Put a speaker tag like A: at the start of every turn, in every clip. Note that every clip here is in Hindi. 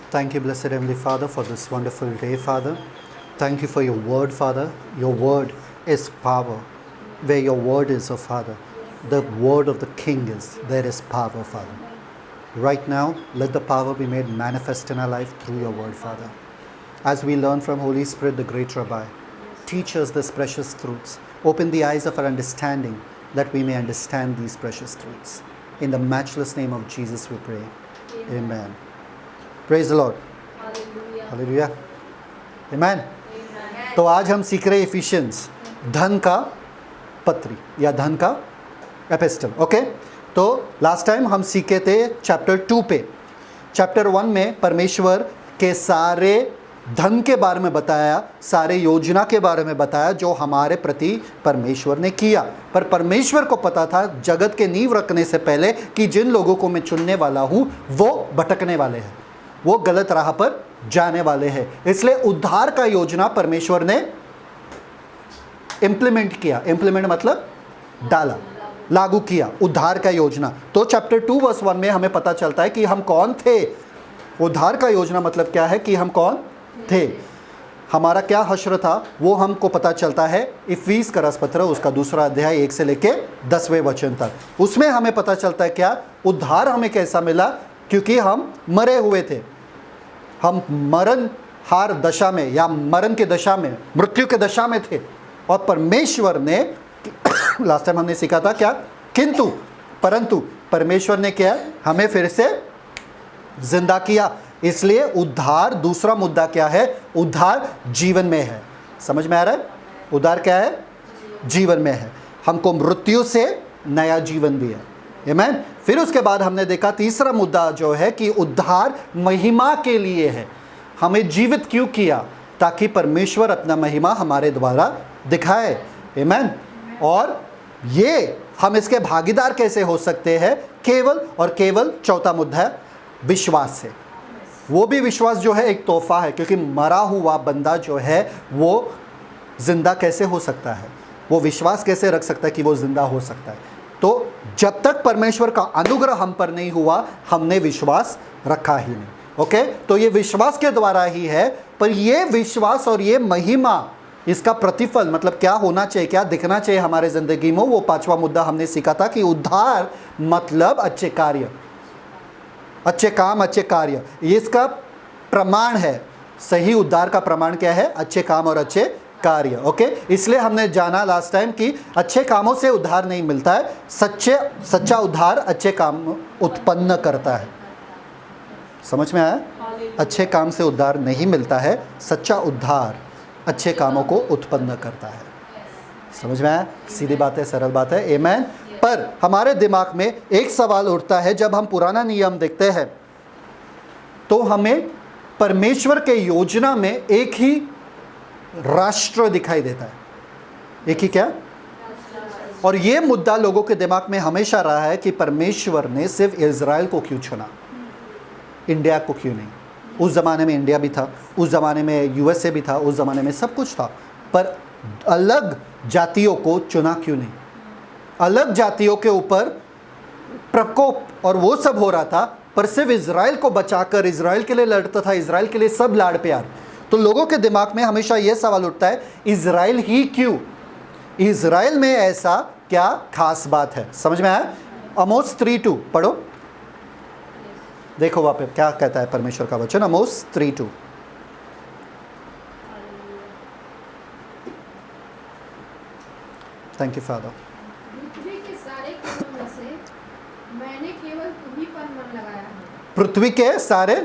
A: Thank you, blessed Heavenly Father, for this wonderful day, Father. Thank you for your word, Father. Your word is power. Where your word is, oh Father, the word of the King is, there is power, Father. Right now, let the power be made manifest in our life through your word, Father. As we learn from Holy Spirit, the great Rabbi, teach us these precious truths. Open the eyes of our understanding that we may understand these precious truths. In the matchless name of Jesus we pray. Amen. Praise the Lord. Hallelujah. Amen. तो आज हम सीख रहे इफिशियंस, धन का पत्री या धन का एपिस्टल. ओके, तो लास्ट टाइम हम सीखे थे चैप्टर 2 पे. चैप्टर 1 में परमेश्वर के सारे धन के बारे में बताया, सारे योजना के बारे में बताया जो हमारे प्रति परमेश्वर ने किया. पर परमेश्वर को पता था जगत के नींव रखने से पहले कि जिन लोगों को मैं चुनने वाला हूं वो भटकने वाले हैं, वो गलत राह पर जाने वाले हैं. इसलिए उद्धार का योजना परमेश्वर ने इंप्लीमेंट किया. इंप्लीमेंट मतलब डाला, लागू किया उद्धार का योजना. तो चैप्टर 2 वर्स 1 में हमें पता चलता है कि हम कौन थे. उद्धार का योजना मतलब क्या है कि हम कौन थे, हमारा क्या हश्र था, वो हमको पता चलता है इफिस का रसपत्र उसका 2 अध्याय 1 से लेके 10वें वचन तक. उसमें हमें पता चलता है क्या उद्धार हमें कैसा मिला, क्योंकि हम मरे हुए थे. हम मरण हार दशा में या मरण की दशा में, मृत्यु के दशा में थे. और परमेश्वर ने लास्ट टाइम हमने सीखा था क्या, किंतु परंतु परमेश्वर ने क्या हमें फिर से जिंदा किया. इसलिए उद्धार, दूसरा मुद्दा क्या है, उद्धार जीवन में है. समझ में आ रहा है, उद्धार क्या है, जीवन में है. हमको मृत्यु से नया जीवन दिया. आमीन. फिर उसके बाद हमने देखा तीसरा मुद्दा जो है कि उद्धार महिमा के लिए है. हमें जीवित क्यों किया, ताकि परमेश्वर अपना महिमा हमारे द्वारा दिखाए. आमीन. और ये हम इसके भागीदार कैसे हो सकते हैं, केवल और केवल चौथा मुद्दा है विश्वास से. वो भी विश्वास जो है एक तोहफा है, क्योंकि मरा हुआ बंदा जो है वो जिंदा कैसे हो सकता है, वो विश्वास कैसे रख सकता है कि वो जिंदा हो सकता है. तो जब तक परमेश्वर का अनुग्रह हम पर नहीं हुआ हमने विश्वास रखा ही नहीं. ओके, तो ये विश्वास के द्वारा ही है. पर ये विश्वास और ये महिमा, इसका प्रतिफल मतलब क्या होना चाहिए, क्या दिखना चाहिए हमारे ज़िंदगी में, वो 5वां मुद्दा हमने सीखा था कि उद्धार मतलब अच्छे कार्य, अच्छे काम, अच्छे कार्य. इसका प्रमाण है. सही उद्धार का प्रमाण क्या है, अच्छे काम और अच्छे कार्य. ओके, इसलिए हमने जाना लास्ट टाइम कि अच्छे कामों से उद्धार नहीं मिलता है. सच्चा उद्धार अच्छे काम उत्पन्न करता है. समझ में आया, अच्छे काम से उद्धार नहीं मिलता है, सच्चा उद्धार अच्छे कामों को उत्पन्न करता है. समझ में आया, सीधी बात है, सरल बात है. आमीन. पर हमारे दिमाग में एक सवाल उठता है, जब हम पुराना नियम देखते हैं तो हमें परमेश्वर के योजना में एक ही राष्ट्र दिखाई देता है. एक ही क्या, और ये मुद्दा लोगों के दिमाग में हमेशा रहा है कि परमेश्वर ने सिर्फ इज़राइल को क्यों चुना, इंडिया को क्यों नहीं. उस ज़माने में इंडिया भी था, उस ज़माने में यूएसए भी था, उस ज़माने में सब कुछ था, पर अलग जातियों को चुना क्यों नहीं. अलग जातियों के ऊपर प्रकोप और वो सब हो रहा था, पर सिर्फ इज़राइल को बचाकर इज़राइल के लिए लड़ता था, इज़राइल के लिए सब लाड़ प्यार. तो लोगों के दिमाग में हमेशा ये सवाल उठता है, इज़राइल ही क्यों, इज़राइल में ऐसा क्या खास बात है. समझ में आया. आमोस 3:2 पढ़ो, देखो वहाँ पे क्या कहता है परमेश्वर का वचन. आमोस 3:2. Thank you father.
B: पृथ्वी के सारे कुलों में से मैंने केवल तुम्ही पर मन लगाया है.
A: पृथ्वी के सारे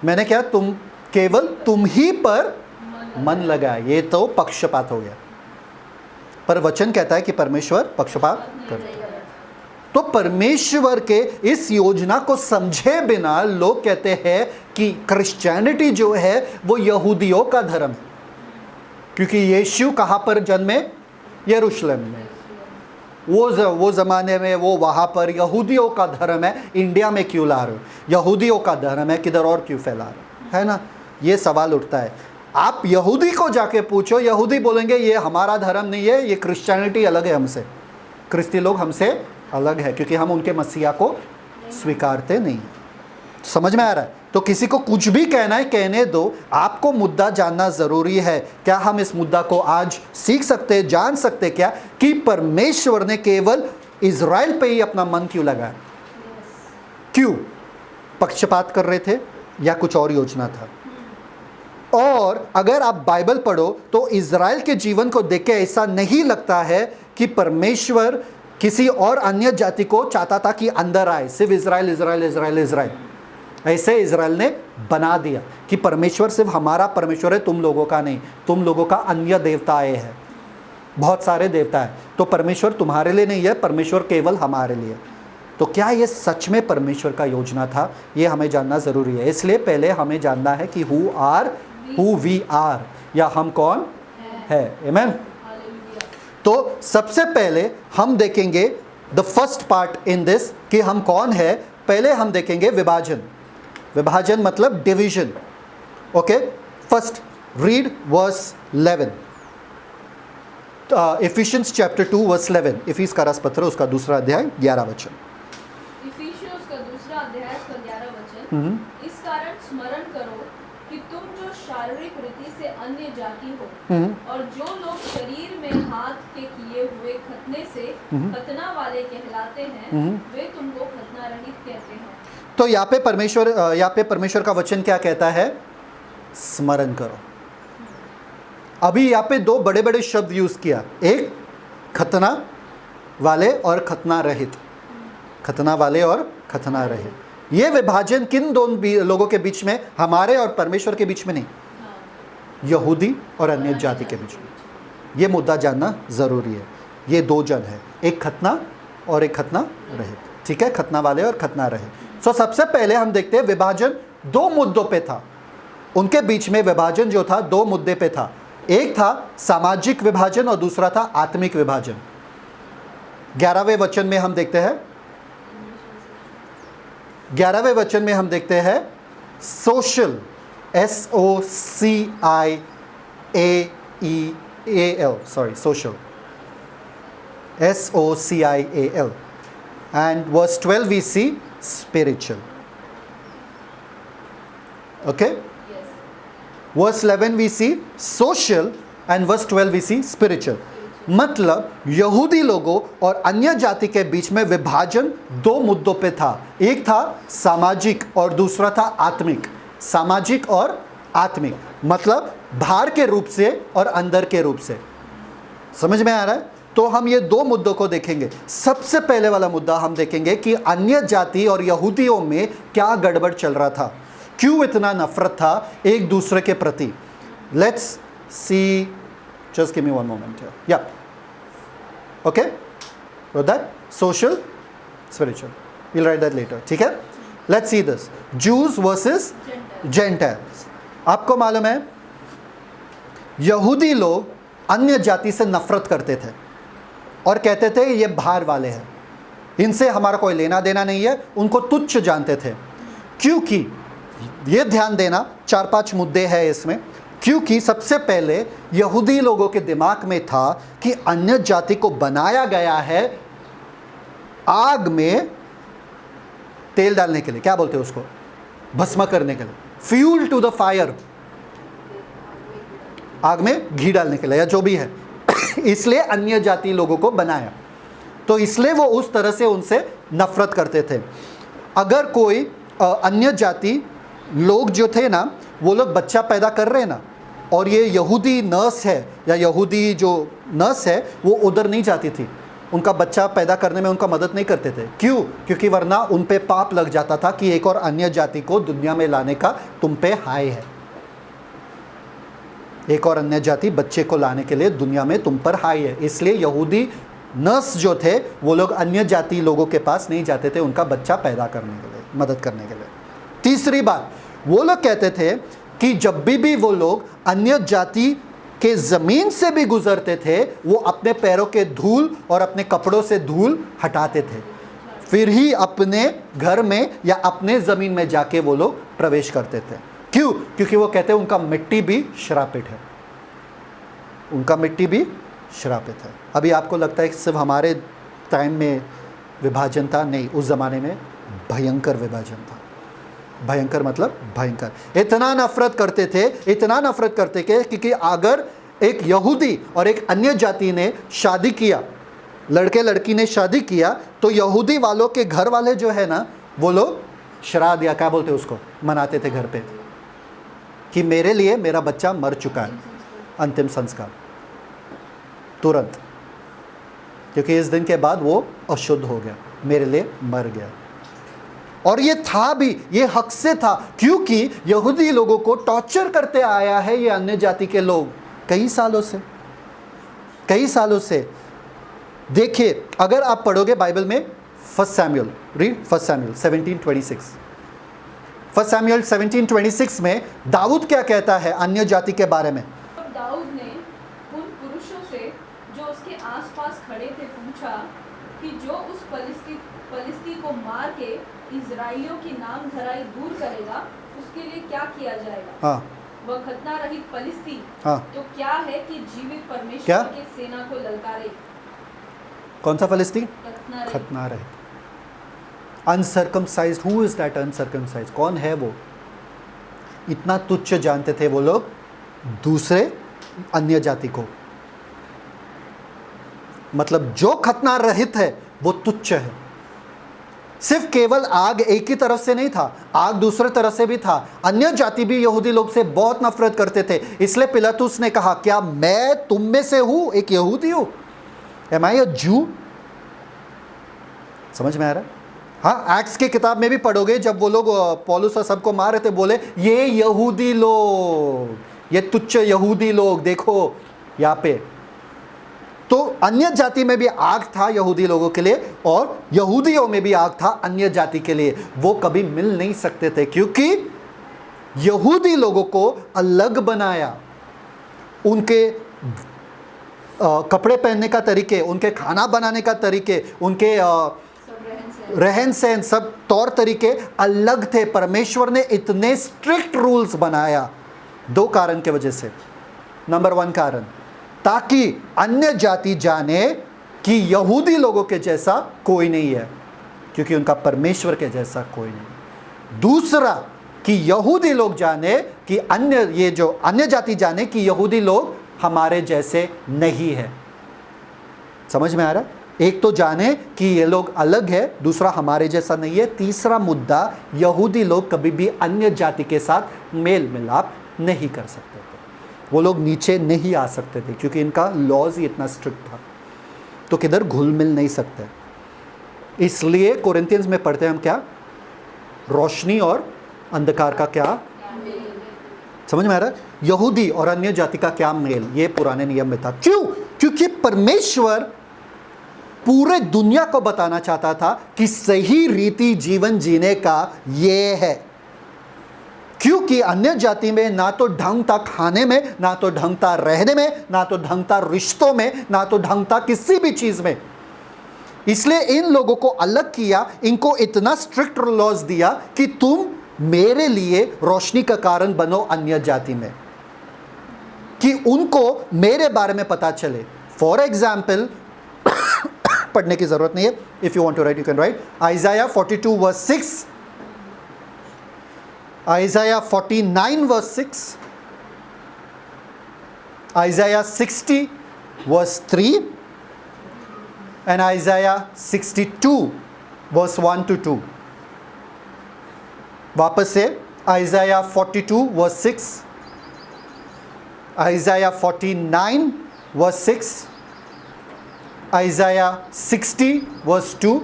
A: मैंने क्या, तुम केवल तुम ही पर मन लगाया. ये तो पक्षपात हो गया. पर वचन कहता है कि परमेश्वर पक्षपात करता है. तो परमेश्वर के इस योजना को समझे बिना लोग कहते हैं कि क्रिश्चियनिटी जो है वो यहूदियों का धर्म है, क्योंकि यीशु कहाँ पर जन्मे, यरूशलेम में. वो ज़माने में वो वहाँ पर यहूदियों का धर्म है, इंडिया में क्यों ला रहे हो, यहूदियों का धर्म है किधर और क्यों फैला रहे है ना. ये सवाल उठता है. आप यहूदी को जाके पूछो, यहूदी बोलेंगे ये हमारा धर्म नहीं है, ये क्रिश्चियनिटी अलग है हमसे, क्रिस्ती लोग हमसे अलग है, क्योंकि हम उनके मसीहा को स्वीकारते नहीं. समझ में आ रहा है. तो किसी को कुछ भी कहना है कहने दो, आपको मुद्दा जानना ज़रूरी है। क्या हम इस मुद्दा को आज सीख सकते हैं, जान सकते क्या कि परमेश्वर ने केवल इज़राइल पे ही अपना मन क्यों लगाया? क्यों? पक्षपात कर रहे थे या कुछ और योजना था? और अगर आप बाइबल पढ़ो तो इज़राइल के जीवन को देख के ऐसा नहीं लगता है कि परमेश्वर किसी और अन्य जाति को चाहता था कि अंदर आए। सिर्फ इज़राइल इज़राइल इज़राइल इज़राइल, ऐसे इज़राइल ने बना दिया कि परमेश्वर सिर्फ हमारा परमेश्वर है, तुम लोगों का नहीं। तुम लोगों का अन्य देवता आए हैं, बहुत सारे देवता है, तो परमेश्वर तुम्हारे लिए नहीं है, परमेश्वर केवल हमारे लिए। तो क्या ये सच में परमेश्वर का योजना था? ये हमें जानना ज़रूरी है। इसलिए पहले हमें जानना है कि हु वी आर, या हम कौन है। आमेन। तो सबसे पहले हम देखेंगे the first part in this कि हम कौन है। पहले हम देखेंगे विभाजन। विभाजन मतलब division. Okay, first read verse 11, Ephesians chapter 2 verse 11। इफिस का रासपत्र उसका दूसरा अध्याय 11 वचन।
C: इफिसियों का दूसरा अध्याय का 11 वचन। इस कारण स्मरण करो कि तुम जो शारीरिक रीति से अन्य जाति हो और जो लोग शरीर में हाथ के किए हुए खतना से खतना वाले कहलाते हैं, वे तुमको खतना रहित कहते हैं।
A: तो यहाँ पे परमेश्वर का वचन क्या कहता है? स्मरण करो। अभी यहाँ पे दो बड़े बड़े शब्द यूज किया, एक खतना वाले और खतना रहित। खतना वाले और खतना रहित, ये विभाजन किन दोनों लोगों के बीच में? हमारे और परमेश्वर के बीच में नहीं, यहूदी और अन्य जाति के बीच में। ये मुद्दा जानना जरूरी है। ये दो जन है, एक खतना और एक खतना रहित। ठीक है, खतना वाले और खतना रहित। सो सबसे पहले हम देखते हैं विभाजन दो मुद्दों पे था। उनके बीच में विभाजन जो था दो मुद्दे पे था। एक था सामाजिक विभाजन और दूसरा था आत्मिक विभाजन। 11वें वचन में हम देखते हैं, 11वें वचन में हम देखते हैं social, SOCIAL, sorry, social, SOCIAL, and verse 12 we see spiritual. Okay, verse 11 we see social and verse 12 we see spiritual. मतलब यहूदी लोगों और अन्य जाति के बीच में विभाजन दो मुद्दों पे था। एक था सामाजिक और दूसरा था आत्मिक। सामाजिक और आत्मिक मतलब बाहर के रूप से और अंदर के रूप से। समझ में आ रहा है? तो हम ये दो मुद्दों को देखेंगे। सबसे पहले वाला मुद्दा हम देखेंगे कि अन्य जाति और यहूदियों में क्या गड़बड़ चल रहा था, क्यों इतना नफरत था एक दूसरे के प्रति। Let's see, just give me one moment here. या okay, wrote that social spiritual, we'll write that later. ठीक है, let's see this Jews versus Gentiles. आपको मालूम है यहूदी लोग अन्य जाति से नफरत करते थे और कहते थे ये बाहर वाले हैं, इनसे हमारा कोई लेना देना नहीं है, उनको तुच्छ जानते थे। क्योंकि ये ध्यान देना, 4-5 मुद्दे हैं इसमें। क्योंकि सबसे पहले यहूदी लोगों के दिमाग में था कि अन्य जाति को बनाया गया है आग में तेल डालने के लिए, क्या बोलते हैं उसको, भस्म करने के लिए, फ्यूल टू द फायर, आग में घी डालने के लिए या जो भी है। इसलिए अन्य जाति लोगों को बनाया, तो इसलिए वो उस तरह से उनसे नफरत करते थे। अगर कोई अन्य जाति लोग जो थे ना, वो लोग बच्चा पैदा कर रहे हैं ना, और ये यहूदी नर्स है या यहूदी जो नर्स है वो उधर नहीं जाती थी, उनका बच्चा पैदा करने में उनका मदद नहीं करते थे। क्यों? क्योंकि वरना उन पे पाप लग जाता था कि एक और अन्य जाति को दुनिया में लाने का तुम पे हाय है। एक और अन्य जाति बच्चे को लाने के लिए दुनिया में तुम पर हाय है। इसलिए यहूदी नर्स जो थे वो लोग अन्य जाति लोगों के पास नहीं जाते थे उनका बच्चा पैदा करने के लिए, मदद करने के लिए। तीसरी बात, वो लोग कहते थे कि जब भी वो लोग अन्य जाति के ज़मीन से भी गुजरते थे, वो अपने पैरों के धूल और अपने कपड़ों से धूल हटाते थे, फिर ही अपने घर में या अपने ज़मीन में जाके वो लोग प्रवेश करते थे। क्यों? क्योंकि वो कहते हैं उनका मिट्टी भी श्रापित है, उनका मिट्टी भी श्रापित है। अभी आपको लगता है कि सिर्फ हमारे टाइम में विभाजन था? नहीं, उस ज़माने में भयंकर विभाजन था, भयंकर मतलब भयंकर। इतना नफरत करते थे, इतना नफरत करते थे कि अगर एक यहूदी और एक अन्य जाति ने शादी किया, लड़के लड़की ने शादी किया, तो यहूदी वालों के घर वाले जो है ना, वो लोग श्राद्ध या क्या बोलते उसको मनाते थे घर पे, कि मेरे लिए मेरा बच्चा मर चुका है, अंतिम संस्कार तुरंत, क्योंकि इस दिन के बाद वो अशुद्ध हो गया, मेरे लिए मर गया। और ये था भी, ये हक से था, क्योंकि यहूदी लोगों को टॉर्चर करते आया है ये अन्य जाति के लोग कई सालों से, कई सालों से। देखिए, अगर आप पढ़ोगे बाइबल में 1 सैमुअल, रीड 1 सैमुअल 17:26। 1 सैमुअल 17:26 में दाऊद क्या कहता है अन्य जाति के बारे में?
C: और दाऊद ने उन पुरुषों से जो उसके आसपास खड़े थे पूछा कि जो उस पलिस्ती को मार के इजराइलियों की नाम धराई दूर करेगा, उसके लिए क्या किया जाएगा?
A: हाँ,
C: वह खतना रहित पलिस्ती
A: हाँ,
C: तो क्या है कि जीवित परमेश्वर
A: क्या?
C: की सेना को ललकारे।
A: कौन सा फलिस्तीन?
C: खतना रहित।
A: खतना रहे, uncircumcised. Who is that uncircumcised? कौन है वो? इतना तुच्छ जानते थे वो लोग दूसरे अन्य जाति को, मतलब जो खतना रहित है वो तुच्छ है। सिर्फ केवल आग एक ही तरफ से नहीं था, आग दूसरे तरफ से भी था। अन्य जाति भी यहूदी लोग से बहुत नफरत करते थे, इसलिए पिलातुस ने कहा, क्या मैं तुम में से हूं, एक यहूदी हूं? एम आई अ जू? समझ में आ रहा है? हाँ, एक्ट्स की किताब में भी पढ़ोगे, जब वो लोग पौलुस और सबको मार रहे थे, बोले ये यहूदी लोग, ये तुच्छ यहूदी लोग, देखो यहाँ पे। तो अन्य जाति में भी आग था यहूदी लोगों के लिए, और यहूदियों में भी आग था अन्य जाति के लिए। वो कभी मिल नहीं सकते थे, क्योंकि यहूदी लोगों को अलग बनाया। उनके कपड़े पहनने का तरीके, उनके खाना बनाने का तरीके, उनके रहन सहन, सब तौर तरीके अलग थे। परमेश्वर ने इतने स्ट्रिक्ट रूल्स बनाया 2 कारण के वजह से। नंबर 1 कारण, ताकि अन्य जाति जाने कि यहूदी लोगों के जैसा कोई नहीं है, क्योंकि उनका परमेश्वर के जैसा कोई नहीं। दूसरा, कि यहूदी लोग जाने कि ये जो अन्य जाति जाने कि यहूदी लोग हमारे जैसे नहीं है। समझ में आ रहा है? एक तो जाने कि ये लोग अलग है, दूसरा हमारे जैसा नहीं है। तीसरा मुद्दा, यहूदी लोग कभी भी अन्य जाति के साथ मेल मिलाप नहीं कर सकते थे, वो लोग नीचे नहीं आ सकते थे, क्योंकि इनका लॉज ही इतना स्ट्रिक्ट था, तो किधर घुल मिल नहीं सकते। इसलिए कोरिंथियंस में पढ़ते हैं हम क्या, रोशनी और अंधकार का क्या, समझ में आ रहा है? यहूदी और अन्य जाति का क्या मेल, ये पुराने नियम में था। क्यों? क्योंकि परमेश्वर पूरे दुनिया को बताना चाहता था कि सही रीति जीवन जीने का ये है। क्योंकि अन्य जाति में ना तो ढंग था खाने में, ना तो ढंग था रहने में, ना तो ढंग था रिश्तों में, ना तो ढंग था किसी भी चीज में। इसलिए इन लोगों को अलग किया, इनको इतना स्ट्रिक्ट लॉज दिया कि तुम मेरे लिए रोशनी का कारण बनो अन्य जाति में, कि उनको मेरे बारे में पता चले। फॉर एग्जाम्पल, पढ़ने की जरूरत नहीं है, if you want to write you can write. Isaiah 42 verse 6, Isaiah 49 verse 6, Isaiah 60 verse 3 and Isaiah 62 verse 1 to 2। वापस से Isaiah 42 verse 6, Isaiah 49 verse 6, Isaiah 60 verse 2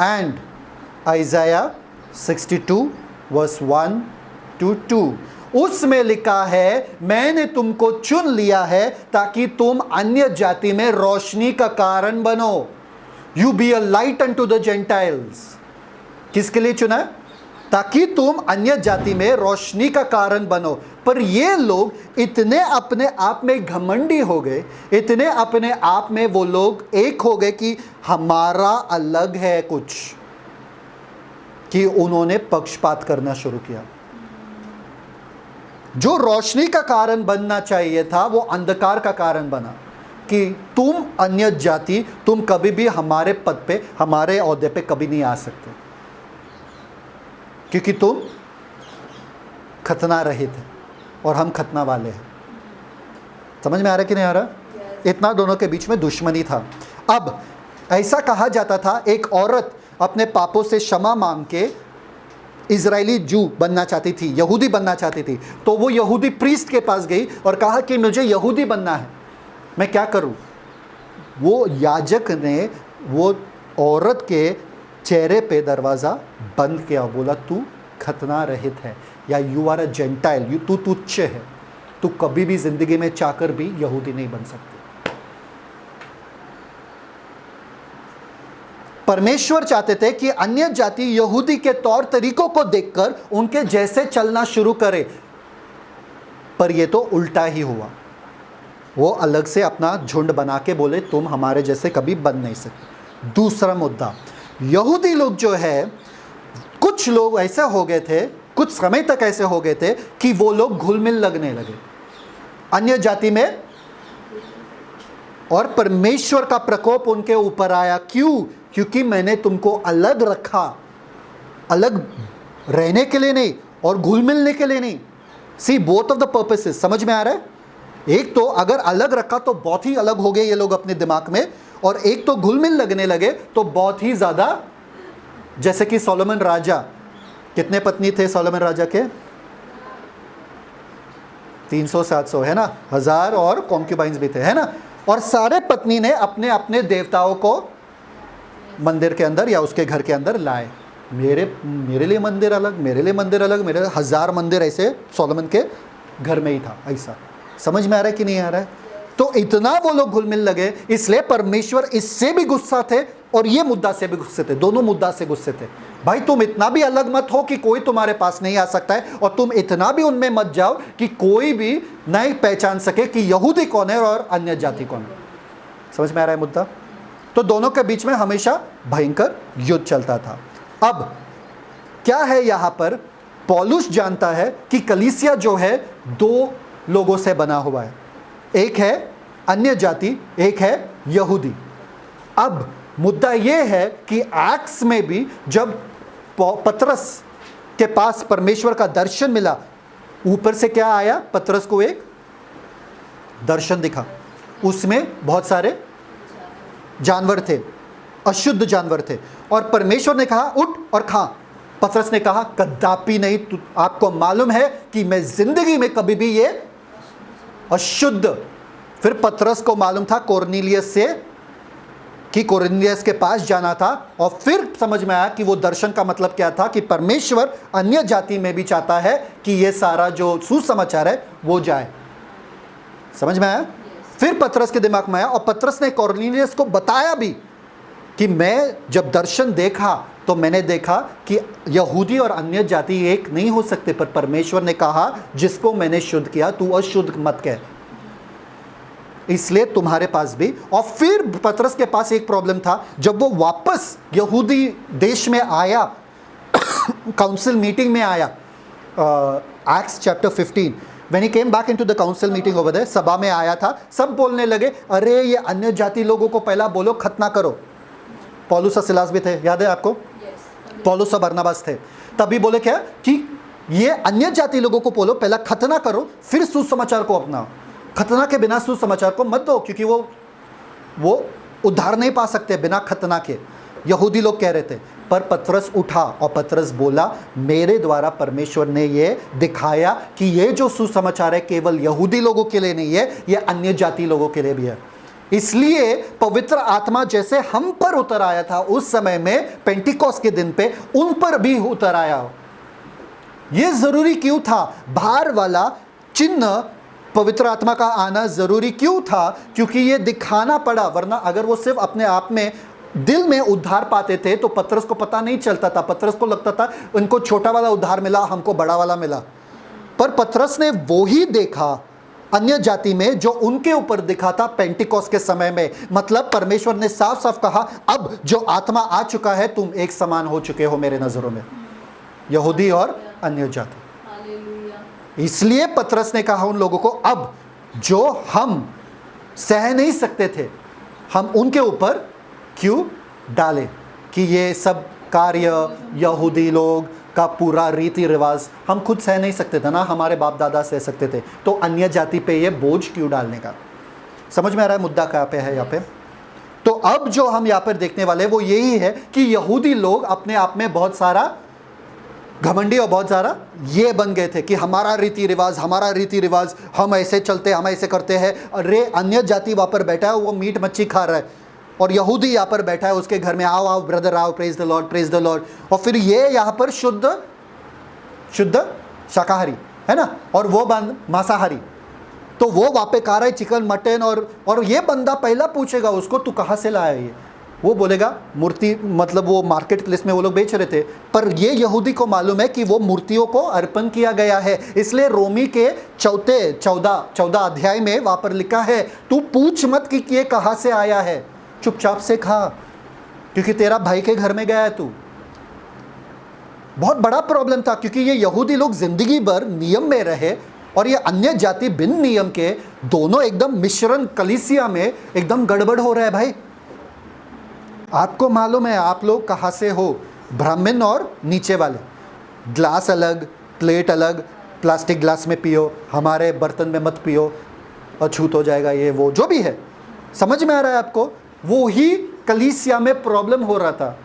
A: and Isaiah 62 verse 1 to 2। उसमें लिखा है, मैंने तुमको चुन लिया है ताकि तुम अन्य जाति में रोशनी का कारण बनो। You be a light unto the Gentiles. किसके लिए चुना है? ताकि तुम अन्य जाति में रोशनी का कारण बनो। पर ये लोग इतने अपने आप में घमंडी हो गए, इतने अपने आप में वो लोग एक हो गए कि हमारा अलग है कुछ, कि उन्होंने पक्षपात करना शुरू किया। जो रोशनी का कारण बनना चाहिए था वो अंधकार का कारण बना, कि तुम अन्य जाति, तुम कभी भी हमारे पद पे, हमारे ओहदे पे कभी नहीं आ सकते। क्योंकि तुम खतना रहित है और हम खतना वाले हैं। समझ में आ रहा है कि नहीं आ रहा? इतना दोनों के बीच में दुश्मनी था। अब ऐसा कहा जाता था, एक औरत अपने पापों से क्षमा मांग के इजरायली जू बनना चाहती थी, यहूदी बनना चाहती थी, तो वो यहूदी प्रीस्ट के पास गई और कहा कि मुझे यहूदी बनना है, मैं क्या करूं? वो याजक ने वो औरत के चेहरे पे दरवाज़ा बंद किया, बोला तू खतना रहित है, या यू आर अ जेंटाइल, तू तुच्छ है, तू कभी भी जिंदगी में चाहकर भी यहूदी नहीं बन सकती। परमेश्वर चाहते थे कि अन्य जाति यहूदी के तौर तरीकों को देखकर उनके जैसे चलना शुरू करे, पर यह तो उल्टा ही हुआ। वो अलग से अपना झुंड बना के बोले तुम हमारे जैसे कभी बन नहीं सकते। दूसरा मुद्दा, यहूदी लोग जो है, कुछ लोग ऐसे हो गए थे, कुछ समय तक ऐसे हो गए थे कि वो लोग घुल मिल लगने लगे अन्य जाति में, और परमेश्वर का प्रकोप उनके ऊपर आया। क्यों? क्योंकि मैंने तुमको अलग रखा, अलग रहने के लिए नहीं और घुल मिलने के लिए नहीं। C both of the purposes, समझ में आ रहा है? एक तो अगर अलग रखा तो बहुत ही अलग हो गए ये लोग अपने दिमाग में, और एक तो घुल मिल लगने लगे तो बहुत ही ज़्यादा, जैसे कि सोलोमन राजा, कितने पत्नी थे सोलोमन राजा के? 300-700 है ना, 1000 और कॉन्क्यूबाइंस भी थे, है ना। और सारे पत्नी ने अपने अपने देवताओं को मंदिर के अंदर या उसके घर के अंदर लाए। मेरे लिए मंदिर अलग, मेरे लिए मंदिर अलग, मेरे 1000 मंदिर ऐसे सोलोमन के घर में ही था। ऐसा समझ में आ रहा है कि नहीं आ रहा है? तो इतना वो लोग घुल मिल लगे, इसलिए परमेश्वर इससे भी गुस्सा थे और ये मुद्दा से भी गुस्से थे, दोनों मुद्दा से गुस्से थे। भाई तुम इतना भी अलग मत हो कि कोई तुम्हारे पास नहीं आ सकता है, और तुम इतना भी उनमें मत जाओ कि कोई भी नहीं पहचान सके कि यहूदी कौन है और अन्य जाति कौन है। समझ में आ रहा है मुद्दा? तो दोनों के बीच में हमेशा भयंकर युद्ध चलता था। अब क्या है यहाँ पर, पौलुस जानता है कि कलीसिया जो है दो लोगों से बना हुआ है, एक है अन्य जाति, एक है यहूदी। अब मुद्दा यह है कि एक्ट्स में भी जब पतरस के पास परमेश्वर का दर्शन मिला, ऊपर से क्या आया? पतरस को एक दर्शन दिखा, उसमें बहुत सारे जानवर थे, अशुद्ध जानवर थे, और परमेश्वर ने कहा उठ और खा। पतरस ने कहा कदापि नहीं, आपको मालूम है कि मैं जिंदगी में कभी भी ये अशुद्ध। फिर पतरस को मालूम था कोर्नेलियस से कि कोर्नेलियस के पास जाना था, और फिर समझ में आया कि वो दर्शन का मतलब क्या था, कि परमेश्वर अन्य जाति में भी चाहता है कि ये सारा जो सुसमाचार है वो जाए। समझ में आया? फिर पतरस के दिमाग में आया, और पतरस ने कोर्नेलियस को बताया भी कि मैं जब दर्शन देखा तो मैंने देखा कि यहूदी और अन्य जाति एक नहीं हो सकते, पर परमेश्वर ने कहा जिसको मैंने शुद्ध किया तू अशुद्ध मत कह, इसलिए तुम्हारे पास भी। और फिर पतरस के पास एक प्रॉब्लम था, जब वो वापस यहूदी देश में आया, काउंसिल मीटिंग में आया, Acts chapter 15, when he came back into the council meeting over there, सभा में आया था, सब बोलने लगे अरे ये अन्य जाति लोगों को पहला बोलो खतना करो। पौलुस और सिलास भी थे, याद है आपको? पौलुस और बरनबास थे। तभी बोले क्या कि ये अन्य जाति लोगों को बोलो पहला खतना करो, फिर सुसमाचार को अपनाओ। खतना के बिना सुसमाचार को मत दो, क्योंकि वो उद्धार नहीं पा सकते बिना खतना के, यहूदी लोग कह रहे थे। पर पतरस उठा और पतरस बोला मेरे द्वारा परमेश्वर ने ये दिखाया कि ये जो सुसमाचार है केवल यहूदी लोगों के लिए नहीं है, ये अन्य जाति लोगों के लिए भी है। इसलिए पवित्र आत्मा जैसे हम पर उतर आया था उस समय में पेंटिकोस्ट के दिन पे, उन पर भी उतर आया। ये जरूरी क्यों था? बाहर वाला चिन्ह पवित्र आत्मा का आना जरूरी क्यों था? क्योंकि ये दिखाना पड़ा, वरना अगर वो सिर्फ अपने आप में दिल में उद्धार पाते थे तो पतरस को पता नहीं चलता था। पतरस को लगता था उनको छोटा वाला उद्धार मिला, हमको बड़ा वाला मिला। पर पतरस ने वो ही देखा अन्य जाति में जो उनके ऊपर दिखा था पेंटिकोस्ट के समय में। मतलब परमेश्वर ने साफ साफ कहा अब जो आत्मा आ चुका है तुम एक समान हो चुके हो मेरे नजरों में, यहूदी और अन्य जाति। इसलिए पतरस ने कहा उन लोगों को अब जो हम सह नहीं सकते थे हम उनके ऊपर क्यों डालें कि ये सब कार्य यहूदी लोग का पूरा रीति रिवाज हम खुद सह नहीं सकते थे ना, हमारे बाप दादा सह सकते थे, तो अन्य जाति पे ये बोझ क्यों डालने का? समझ में आ रहा है मुद्दा कहाँ पे है यहाँ पे? तो अब जो हम यहाँ पर देखने वाले वो यही है कि यहूदी लोग अपने आप में बहुत सारा घमंडी और बहुत सारा ये बन गए थे कि हमारा रीति रिवाज, हम ऐसे चलते, हम ऐसे करते हैं। अरे अन्य जाति वहाँ पर बैठा है, वो मीट मच्छी खा रहा है, और यहूदी यहाँ पर बैठा है उसके घर में, आओ आओ ब्रदर आओ, प्रेज द लॉर्ड। और फिर ये यहाँ पर शुद्ध शाकाहारी है ना, और वो बंद मांसाहारी। तो वो वहाँ पे खा रहा है चिकन मटन, और ये बंदा पहला पूछेगा उसको, तू कहाँ से लाया ये? वो बोलेगा मूर्ति, मतलब वो मार्केट प्लेस में वो लोग बेच रहे थे, पर ये यहूदी को मालूम है कि वो मूर्तियों को अर्पण किया गया है। इसलिए रोमी के 14 अध्याय में वहाँ पर लिखा है, तू पूछ मत कि ये कहाँ से आया है, चुपचाप से खा, क्योंकि तेरा भाई के घर में गया है तू। बहुत बड़ा प्रॉब्लम था, क्योंकि ये यहूदी लोग जिंदगी भर नियम में रहे, और ये अन्य जाति बिन नियम के, दोनों एकदम मिश्रण कलीसिया में एकदम गड़बड़ हो रहा है। भाई आपको मालूम है आप लोग कहाँ से हो? ब्राह्मण और नीचे वाले, ग्लास अलग, प्लेट अलग, प्लास्टिक ग्लास में पियो, हमारे बर्तन में मत पियो, अछूत हो जाएगा, ये वो जो भी है। समझ में आ रहा है आपको? वो ही कलीसिया में प्रॉब्लम हो रहा था।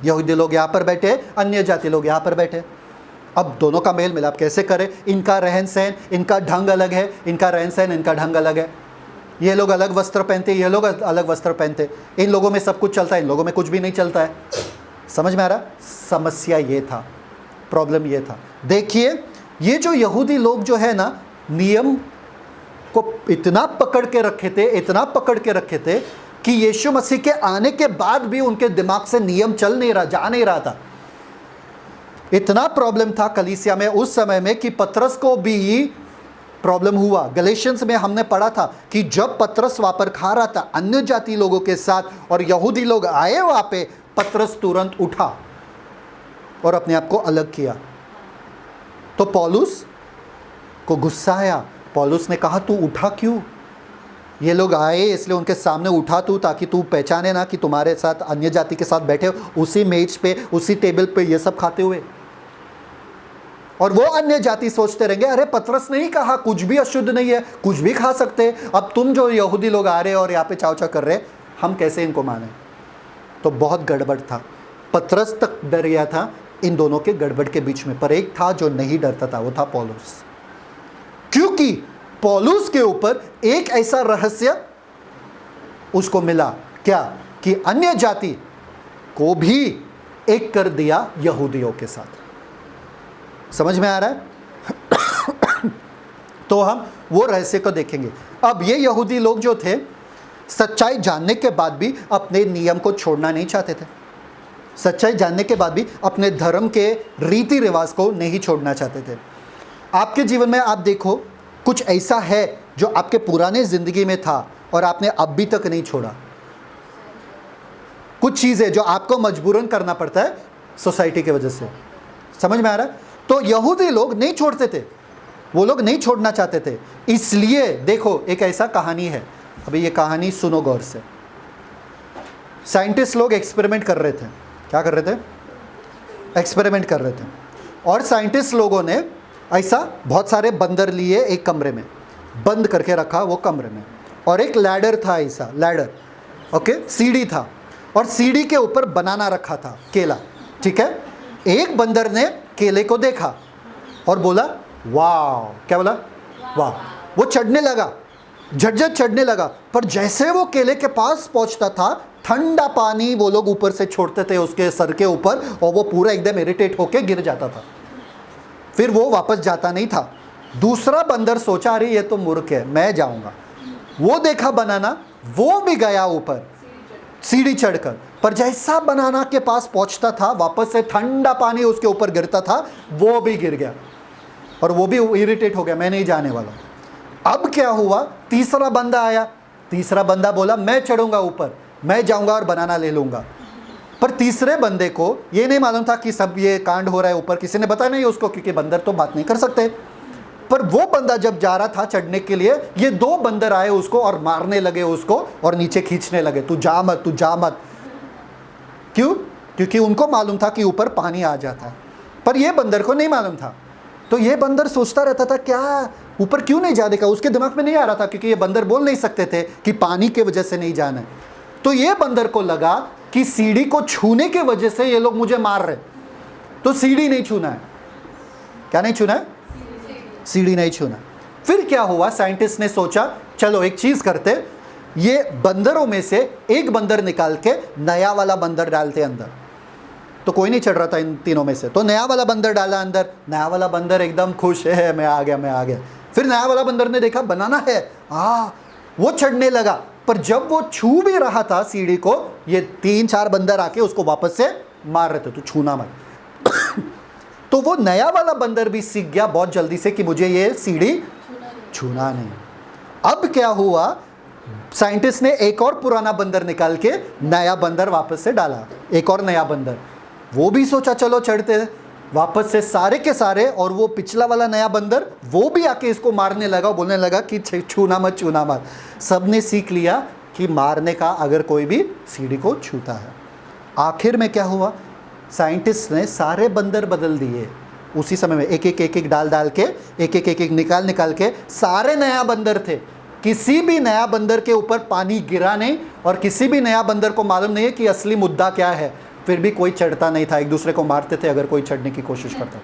A: यहूदी लोग यहाँ पर बैठे, अन्य जाति लोग यहाँ पर बैठे। अब दोनों का मेल मिलाप कैसे करें? इनका रहन सहन, इनका ढंग अलग है, इनका रहन सहन, इनका ढंग अलग है। ये लोग अलग वस्त्र पहनते, ये लोग अलग वस्त्र पहनते, इन लोगों में सब कुछ चलता है, इन लोगों में कुछ भी नहीं चलता है। समझ में आ रहा? समस्या ये था, प्रॉब्लम ये था। देखिए ये जो यहूदी लोग जो है ना, नियम को इतना पकड़ के रखे थे कि यीशु मसीह के आने के बाद भी उनके दिमाग से नियम चल नहीं रहा, जा नहीं रहा था। इतना प्रॉब्लम था कलीसिया में उस समय में कि पतरस को भी प्रॉब्लम हुआ। गलेशियंस में हमने पढ़ा था कि जब पतरस वहाँ पर खा रहा था अन्य जाति लोगों के साथ और यहूदी लोग आए वहाँ पे, पतरस तुरंत उठा और अपने आप को अलग किया। तो पौलुस को गुस्सा आया। पौलुस ने कहा तू उठा क्यों? ये लोग आए इसलिए उनके सामने उठा तू, ताकि तू पहचाने ना कि तुम्हारे साथ अन्य जाति के साथ बैठे हो, उसी मेज पे, उसी टेबल पे ये सब खाते हुए। और वो अन्य जाति सोचते रहेंगे अरे पतरस ने ही कहा कुछ भी अशुद्ध नहीं है, कुछ भी खा सकते। अब तुम जो यहूदी लोग आ रहे और यहाँ पे चाव चाव कर रहे, हम कैसे इनको माने? तो बहुत गड़बड़ था। पतरस तक डर गया था इन दोनों के गड़बड़ के बीच में, पर एक था जो नहीं डरता था, वो था पौलुस। क्योंकि पौलुस के ऊपर एक ऐसा रहस्य उसको मिला, क्या? कि अन्य जाति को भी एक कर दिया यहूदियों के साथ। समझ में आ रहा है? तो हम वो रहस्य को देखेंगे। अब ये यहूदी लोग जो थे, सच्चाई जानने के बाद भी अपने नियम को छोड़ना नहीं चाहते थे। सच्चाई जानने के बाद भी अपने धर्म के रीति रिवाज को नहीं छोड़ना चाहते थे। आपके जीवन में आप देखो, कुछ ऐसा है जो आपके पुराने ज़िंदगी में था और आपने अभी तक नहीं छोड़ा। कुछ चीज़ें जो आपको मजबूरन करना पड़ता है सोसाइटी की वजह से। समझ में आ रहा है? तो यहूदी लोग नहीं छोड़ते थे, वो लोग नहीं छोड़ना चाहते थे। इसलिए देखो एक ऐसा कहानी है, अभी ये कहानी सुनो गौर से। साइंटिस्ट लोग एक्सपेरिमेंट कर रहे थे। क्या कर रहे थे? एक्सपेरिमेंट कर रहे थे। और साइंटिस्ट लोगों ने ऐसा बहुत सारे बंदर लिए, एक कमरे में बंद करके रखा वो कमरे में, और एक लैडर था, ऐसा लैडर, ओके, सीढ़ी था, और सीढ़ी के ऊपर बनाना रखा था, केला। ठीक है? एक बंदर ने केले को देखा और बोला वाह। क्या बोला? वाह। वो चढ़ने लगा, झटझट चढ़ने लगा, पर जैसे वो केले के पास पहुंचता था, ठंडा पानी वो लोग ऊपर से छोड़ते थे उसके सर के ऊपर, और वो पूरा एकदम इरिटेट होके गिर जाता था। फिर वो वापस जाता नहीं था। दूसरा बंदर सोचा अरे ये तो मूर्ख है, मैं जाऊंगा। वो देखा बनाना, वो भी गया ऊपर सीढ़ी चढ़कर, पर जैसा बनाना के पास पहुंचता था, वापस से ठंडा पानी उसके ऊपर गिरता था, वो भी गिर गया और वो भी इरिटेट हो गया, मैं नहीं जाने वाला। अब क्या हुआ? तीसरा बंदा आया। तीसरा बंदा बोला मैं चढ़ूंगा ऊपर, मैं जाऊंगा और बनाना ले लूंगा। पर तीसरे बंदे को ये नहीं मालूम था कि सब ये कांड हो रहा है ऊपर, किसी ने बताया नहीं उसको, क्योंकि बंदर तो बात नहीं कर सकते। पर वो बंदा जब जा रहा था चढ़ने के लिए, ये दो बंदर आए उसको और मारने लगे उसको और नीचे खींचने लगे, तू जा मत, तू जा मत। क्यों? क्योंकि उनको मालूम था कि ऊपर पानी आ जाता है। पर ये बंदर को नहीं मालूम था। तो ये बंदर सोचता रहता था क्या ऊपर क्यों नहीं जाने का, उसके दिमाग में नहीं आ रहा था, क्योंकि ये बंदर बोल नहीं सकते थे कि पानी के वजह से नहीं जाना है। तो ये बंदर को लगा कि सीढ़ी को छूने के वजह से ये लोग मुझे मार रहे, तो सीढ़ी नहीं छूना है। क्या नहीं छूना है? सीढ़ी नहीं छूना। फिर क्या हुआ, साइंटिस्ट ने सोचा चलो एक चीज करते, ये बंदरों में से एक बंदर निकाल के नया वाला बंदर डालते अंदर। तो कोई नहीं चढ़ रहा था इन तीनों में से, तो नया वाला बंदर डाला अंदर। नया वाला बंदर एकदम खुश है, मैं आ गया। फिर नया वाला बंदर ने देखा बनाना है, वो चढ़ने लगा। पर जब वो छू भी रहा था सीढ़ी को, ये 3-4 बंदर आके उसको वापस से मार रहे थे, तो छूना मत। तो वो नया वाला बंदर भी सीख गया बहुत जल्दी से कि मुझे ये सीढ़ी छूना नहीं। अब क्या हुआ, साइंटिस्ट ने एक और पुराना बंदर निकाल के नया बंदर वापस से डाला, एक और नया बंदर। वो भी सोचा चलो चढ़ते वापस से सारे के सारे, और वो पिछला वाला नया बंदर वो भी आके इसको मारने लगा, बोलने लगा कि छूना मत। सबने सीख लिया कि मारने का अगर कोई भी सीढ़ी को छूता है। आखिर में क्या हुआ, साइंटिस्ट ने सारे बंदर बदल दिए उसी समय में, एक एक डाल के, एक निकाल के सारे नया बंदर थे। किसी भी नया बंदर के ऊपर पानी गिरा नहीं, और किसी भी नया बंदर को मालूम नहीं है कि असली मुद्दा क्या है। फिर भी कोई चढ़ता नहीं था, एक दूसरे को मारते थे अगर कोई चढ़ने की कोशिश करता,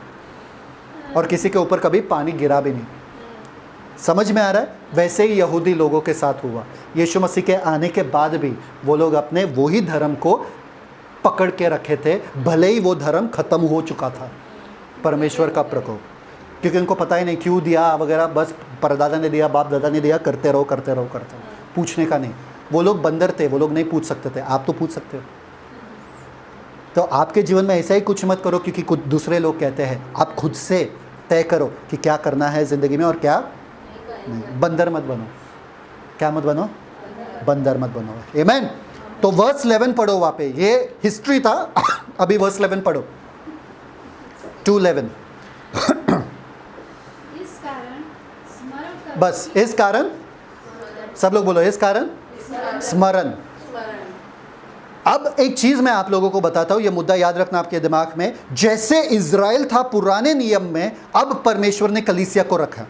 A: और किसी के ऊपर कभी पानी गिरा भी नहीं। समझ में आ रहा है? वैसे ही यहूदी लोगों के साथ हुआ। यीशु मसीह के आने के बाद भी वो लोग अपने वही धर्म को पकड़ के रखे थे, भले ही वो धर्म खत्म हो चुका था, परमेश्वर का प्रकोप, क्योंकि उनको पता ही नहीं क्यों दिया वगैरह, बस परदादा ने दिया, बाप दादा ने दिया, करते रहो, पूछने का नहीं। वो लोग बंदर थे, वो लोग नहीं पूछ सकते थे, आप तो पूछ सकते हो। तो आपके जीवन में ऐसा ही कुछ मत करो क्योंकि कुछ दूसरे लोग कहते हैं, आप खुद से तय करो कि क्या करना है ज़िंदगी में और क्या नहीं। बंदर मत बनो। क्या मत बनो? बंदर मत बनो। आमीन। तो वर्स 11 पढ़ो वहाँ पे, ये हिस्ट्री था, अभी वर्स 11 पढ़ो, 2:11।
B: इस कारण स्मरण करो,
A: बस इस कारण, सब लोग बोलो इस कारण स्मरण। अब एक चीज मैं आप लोगों को बताता हूं, ये मुद्दा याद रखना आपके दिमाग में। जैसे इज़राइल था पुराने नियम में, अब परमेश्वर ने कलीसिया को रखा।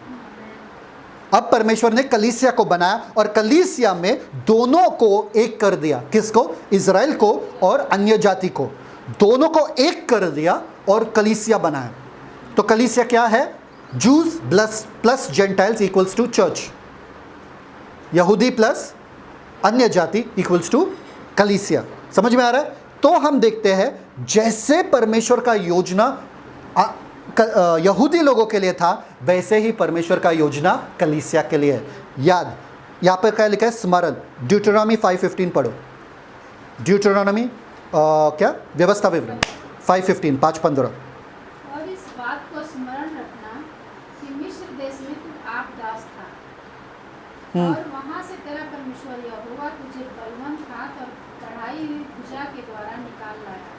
A: अब परमेश्वर ने कलीसिया को बनाया और कलीसिया में दोनों को एक कर दिया। किसको? इज़राइल को और अन्य जाति को, दोनों को एक कर दिया और कलीसिया बनाया। तो कलीसिया क्या है? Jews plus Gentiles equals to church, यहूदी प्लस अन्य जाति इक्वल्स टू कलीसिया। समझ में आ रहा है? तो हम देखते हैं जैसे परमेश्वर का योजना यहूदी लोगों के लिए था, वैसे ही परमेश्वर का योजना कलीसिया के लिए है। याद, यहाँ पर क्या लिखा है? स्मरण। ड्यूटरनॉमी 5:15 पढ़ो। ड्यूटरनॉमी क्या? व्यवस्था विवरण 5:15, 5:15।
B: और इस बात को स्मरण रखना कि मिस्र देश में तू आप दास था, और वहां से तेरा परमेश्वर यहोवा तुझे बलवंत हाथ और बढ़ाई हुई भुजा के द्वारा निकाल लाया।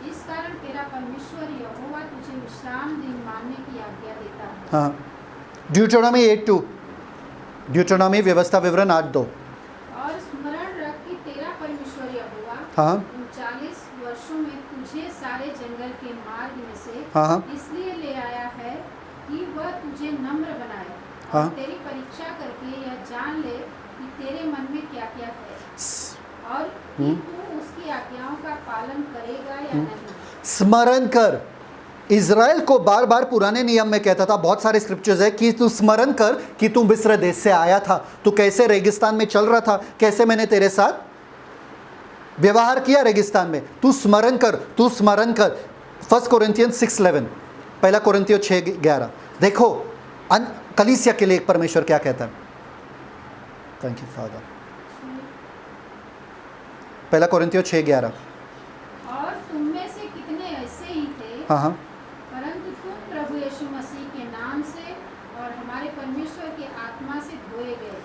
B: इस कारण तेरा परमेश्वर यहोवा तुझे विश्राम दिन मानने की आज्ञा देता है।
A: हाँ, ड्यूटरनॉमी 8:2, ड्यूटरनॉमी व्यवस्था विवरण 8:2।
B: और स्मरण रख कि तेरा परमेश्वर यहोवा
A: हाँ
B: 39 वर्षों में तुझे सारे जंगल के मार्ग में से
A: हाँ
B: इसलिए ले आया है कि वह तुझे नम्र बनाए,
A: हाँ।
B: और तेरी परीक्षा करके यह जान ले कि तेरे मन में क्या क्या है, और कि तू उसकी आज्ञाओं का पालन करेगा या नहीं।
A: स्मरण कर। इज़राइल को बार बार पुराने नियम में कहता था, बहुत सारे स्क्रिप्चर्स है कि तू स्मरण कर कि तू मिस्र देश से आया था, तू कैसे रेगिस्तान में चल रहा था, कैसे मैंने तेरे साथ व्यवहार किया रेगिस्तान में। तू स्मरण कर, तू स्मरण कर। 1 कोरिन्थियंस 6:11, पहला कोरिन्थियों 6:11। देखो कलीसिया के लिए परमेश्वर क्या कहता है। Thank you father. पहला कोरिन्थियों 6:11।
B: और तुम में से कितने ऐसे ही थे,
A: हाँ,
B: परंतु तुम प्रभु यीशु मसीह के नाम से और हमारे परमेश्वर के आत्मा से धोए गए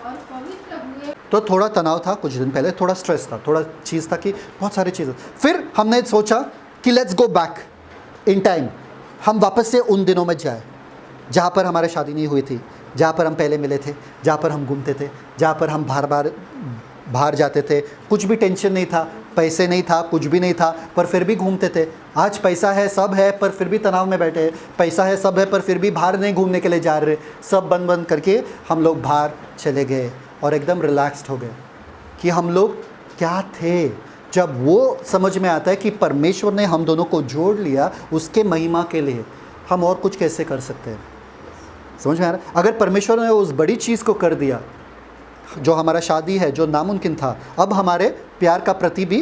B: और पवित्र हुए।
A: तो थोड़ा तनाव था कुछ दिन पहले, थोड़ा स्ट्रेस था, थोड़ा चीज़ था कि बहुत सारी चीज़ें। फिर हमने सोचा कि let's go back in time, हम वापस से उन दिनों में जाए जहाँ पर हमारे शादी नहीं हुई थी, जहाँ पर हम पहले मिले थे, जहाँ पर हम घूमते थे, जहाँ पर हम बार बार बाहर जाते थे, कुछ भी टेंशन नहीं था, पैसे नहीं था, कुछ भी नहीं था, पर फिर भी घूमते थे। आज पैसा है, सब है, पर फिर भी तनाव में बैठे हैं। पैसा है, सब है, पर फिर भी बाहर नहीं घूमने के लिए जा रहे। सब बंद बंद करके हम लोग बाहर चले गए और एकदम रिलैक्स्ड हो गए कि हम लोग क्या थे। जब वो समझ में आता है कि परमेश्वर ने हम दोनों को जोड़ लिया उसके महिमा के लिए, हम और कुछ कैसे कर सकते हैं। समझ में आ रहा है? अगर परमेश्वर ने उस बड़ी चीज़ को कर दिया जो हमारा शादी है, जो नामुमकिन था, अब हमारे प्यार का प्रति भी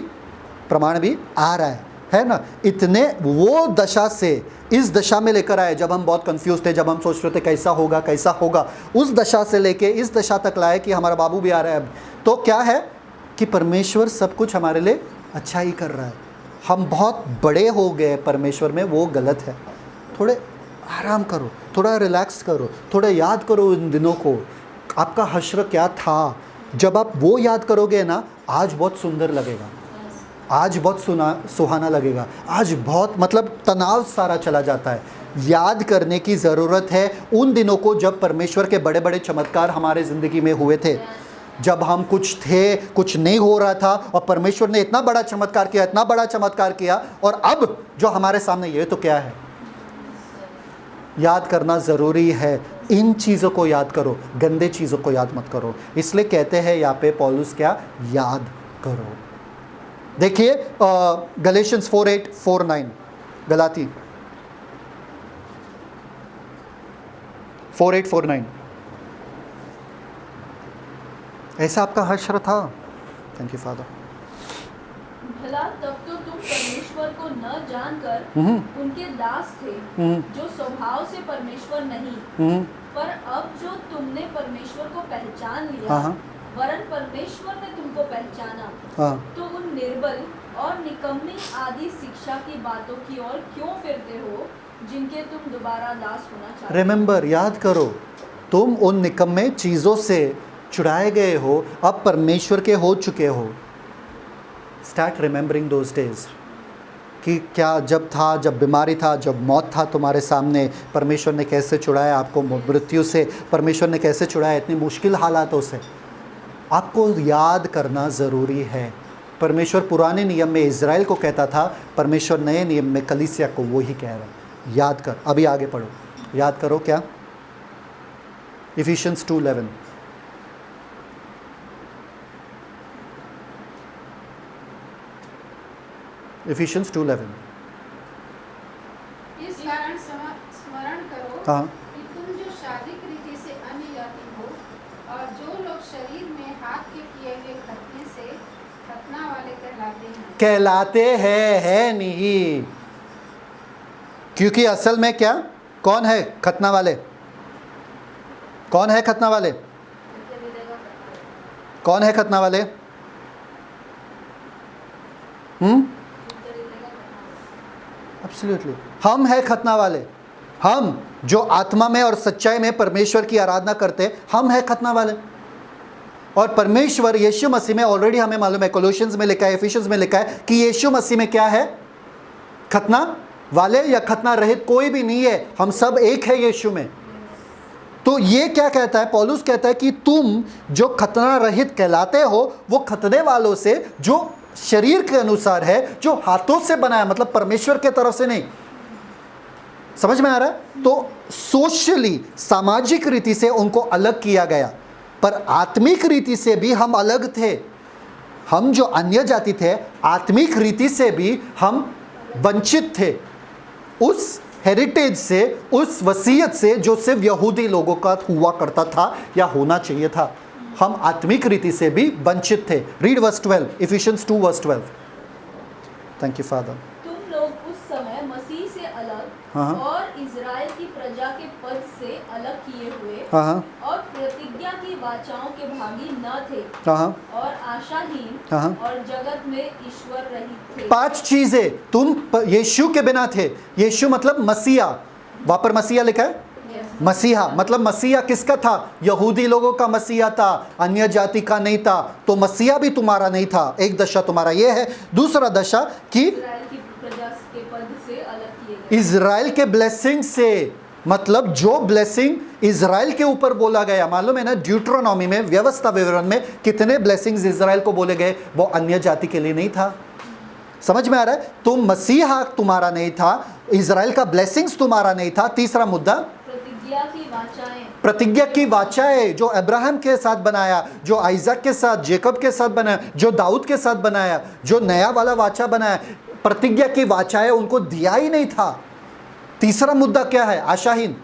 A: प्रमाण भी आ रहा है ना। इतने वो दशा से इस दशा में लेकर आए जब हम बहुत कंफ्यूज थे, जब हम सोच रहे थे कैसा होगा कैसा होगा, उस दशा से लेके इस दशा तक लाए कि हमारा बाबू भी आ रहा है अब। तो क्या है कि परमेश्वर सब कुछ हमारे लिए अच्छा ही कर रहा है। हम बहुत बड़े हो गए परमेश्वर में, वो गलत है। थोड़े आराम करो, थोड़ा रिलैक्स करो, थोड़ा याद करो उन दिनों को, आपका हश्र क्या था। जब आप वो याद करोगे ना, आज बहुत सुंदर लगेगा, आज बहुत सुहाना लगेगा, आज बहुत मतलब तनाव सारा चला जाता है। याद करने की ज़रूरत है उन दिनों को जब परमेश्वर के बड़े बड़े चमत्कार हमारे ज़िंदगी में हुए थे, जब हम कुछ थे, कुछ नहीं हो रहा था और परमेश्वर ने इतना बड़ा चमत्कार किया, इतना बड़ा चमत्कार किया। और अब जो हमारे सामने, ये तो क्या है। याद करना ज़रूरी है। इन चीज़ों को याद करो, गंदे चीज़ों को याद मत करो। इसलिए कहते हैं यहाँ पे पौलुस क्या, याद करो। देखिए गलेशियंस 4:8-4:9, गलाती 4:8-4:9। ऐसा आपका हश्र था। Thank you father.
C: भला तब तो तुम परमेश्वर को न जानकर उनके दास थे, जो स्वभाव से परमेश्वर नहीं, पर अब जो तुमने परमेश्वर को पहचान लिया, वरन परमेश्वर ने तुमको पहचाना, तो उन निर्बल और निकम्मी आदि शिक्षा की बातों की ओर क्यों फिरते हो, जिनके तुम दोबारा दास होना चाहते हो।
A: रिमेंबर, याद करो, तुम उन निकम्मे चीज़ों से छुड़ाए गए हो, अब परमेश्वर के हो चुके हो। स्टार्ट रिमेंबरिंग दोज डेज कि क्या जब था, जब बीमारी था, जब मौत था तुम्हारे सामने, परमेश्वर ने कैसे छुड़ाया आपको मृत्यु से, परमेश्वर ने कैसे छुड़ाया इतनी मुश्किल हालातों से। आपको याद करना ज़रूरी है। परमेश्वर पुराने नियम में इज़राइल को कहता था, परमेश्वर नए नियम में कलीसिया को वो ही कह रहा है। याद कर। अभी आगे पढ़ो, याद करो क्या, इफिशियंस 2:11। इफिशियंस 2:11।
B: इस कारण स्मरण करो
A: हाँ,
B: कि तुम जो शारीरिक रीति से अन्य जाति हो और जो लोग शरीर में हाथ के किए हुए खतने से खतना वाले
A: कहलाते हैं, है नहीं। क्योंकि असल में क्या, कौन है खतना वाले, कौन है खतना वाले, कौन है खतना वाले? एब्सोल्युटली, हम है खतना वाले। हम जो आत्मा में और सच्चाई में परमेश्वर की आराधना करते, हम है खतना वाले। और परमेश्वर यीशु मसीह में, ऑलरेडी हमें मालूम है, कोलोशियंस में लिखा है, एफिशियंस में लिखा है कि यीशु मसीह में क्या है, खतना वाले या खतना रहित कोई भी नहीं है, हम सब एक है यीशु में। तो ये क्या कहता है, पौलुस कहता है कि तुम जो खतना रहित कहलाते हो, वो खतने वालों से जो शरीर के अनुसार है, जो हाथों से बनाया, मतलब परमेश्वर के तरफ से नहीं। समझ में आ रहा है? तो सोशली, सामाजिक रीति से उनको अलग किया गया, पर आत्मिक रीति से भी हम अलग थे। हम जो अन्य जाति थे, आत्मिक रीति से भी हम वंचित थे उस हेरिटेज से, उस वसीयत से जो सिर्फ यहूदी लोगों का हुआ करता था या होना चाहिए था। हम आत्मिक रीति से भी वंचित थे। Read verse 12, Ephesians 2:12। Thank you father.
C: तुम लोग उस समय मसीह से अलग और इज़राइल की प्रजा के पद से अलग किए हुए और प्रतिज्ञा की वाचाओं के भागी न थे और आशाहीन और जगत में ईश्वर रहित थे। 5 चीजें, तुम यीशु के बिना थे। यीशु मतलब मसीहा, वहां पर मसीहा लिखा है, मसीहा मतलब मसीहा किसका था? यहूदी लोगों का मसीहा था, अन्य जाति का नहीं था। तो मसीहा भी तुम्हारा नहीं था। एक दशा तुम्हारा ये है। दूसरा दशा कि इज़राइल की प्रजा के पद से अलग किए गए,
A: इज़राइल के ब्लेसिंग से मतलब जो ब्लेसिंग इज़राइल के ऊपर बोला गया, मालूम है ना, ड्यूट्रोनॉमी में, व्यवस्था विवरण में कितने ब्लेसिंग्स इज़राइल को बोले गए, वो अन्य जाति के लिए नहीं था। समझ में आ रहा है? तो मसीहा तुम्हारा नहीं था, इज़राइल का ब्लेसिंग्स तुम्हारा नहीं था। तीसरा मुद्दा,
C: प्रतिज्ञा की वाचाएं।
A: प्रतिज्ञा की वाचाएं, जो अब्राहम के साथ बनाया, जो आइजक के साथ, जेकब के साथ बनाया, जो दाऊद के साथ बनाया, जो नया वाला वाचा बनाया, प्रतिज्ञा की वाचाएं उनको दिया ही नहीं था। तीसरा मुद्दा क्या है? आशाहीन।